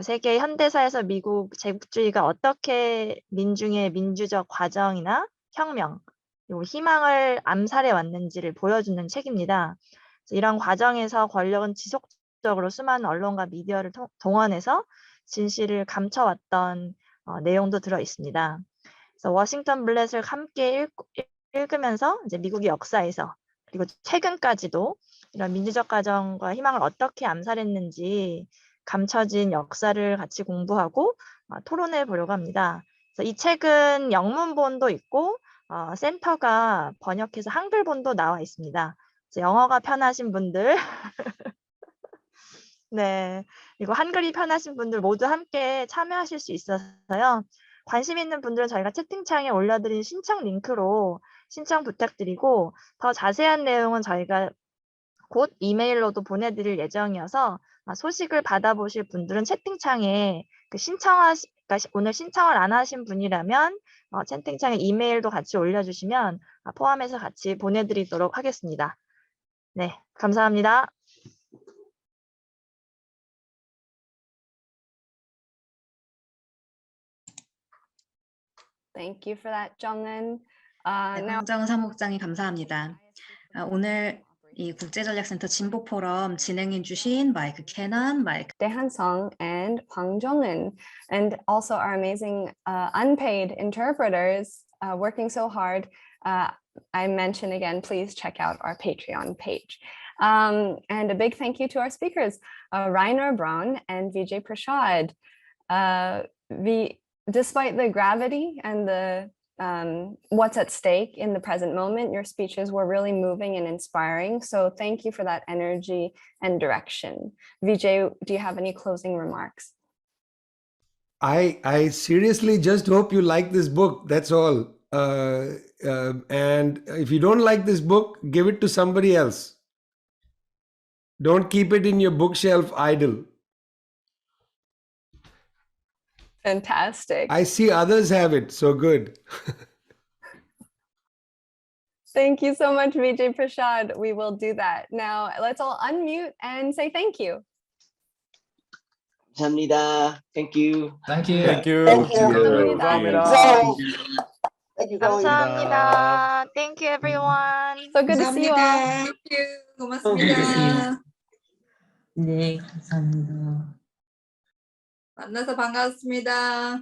세계 현대사에서 미국 제국주의가 어떻게 민중의 민주적 과정이나 혁명, 그리고 희망을 암살해 왔는지를 보여주는 책입니다. 이런 과정에서 권력은 지속적으로 수많은 언론과 미디어를 동원해서 진실을 감춰왔던 내용도 들어 있습니다. 그래서 워싱턴 블렛을 함께 읽으면서 이제 미국의 역사에서 그리고 최근까지도 이런 민주적 과정과 희망을 어떻게 암살했는지 감춰진 역사를 같이 공부하고 토론해 보려고 합니다. 그래서 이 책은 영문본도 있고 센터가 번역해서 한글본도 나와 있습니다. 영어가 편하신 분들 네, 이거 한글이 편하신 분들 모두 함께 참여하실 수 있어서요. 관심 있는 분들은 저희가 채팅창에 올려드린 신청 링크로 신청 부탁드리고 더 자세한 내용은 저희가 곧 이메일로도 보내드릴 예정이어서 소식을 받아보실 분들은 채팅창에 그러니까 오늘 신청을 안 하신 분이라면 채팅창에 이메일도 같이 올려주시면 포함해서 같이 보내드리도록 하겠습니다. 네, 감사합니다. Thank you for that, Jongin. 네, Now, 황정은 사무국장님 감사합니다. 오늘 이 국제전략센터 진보포럼 진행해 주신 마이크 캐넌, 마이크 Dae-Han Song and Hwang Jong-in, and also our amazing unpaid interpreters working so hard. I mention again, please check out our Patreon page. And a big thank you to our speakers, Reiner Braun and Vijay Prashad. Despite the gravity and the what's at stake in the present moment, your speeches were really moving and inspiring. So thank you for that energy and direction. Vijay, do you have any closing remarks? I seriously just hope you like this book. That's all. And if you don't like this book, give it to somebody else. Don't keep it in your bookshelf idle. Fantastic. I see others have it, so good. Thank you so much, Vijay Prashad. We will do that. Now, let's all unmute and say thank you. 감사합니다. Thank you. Thank you. Thank you. 감사합니다. Thank you, Zoe. 감사합니다. Thank you, everyone. So good to see you all. Thank you. 고맙습니다. 네, 감사합니다. 만나서 반가웠습니다.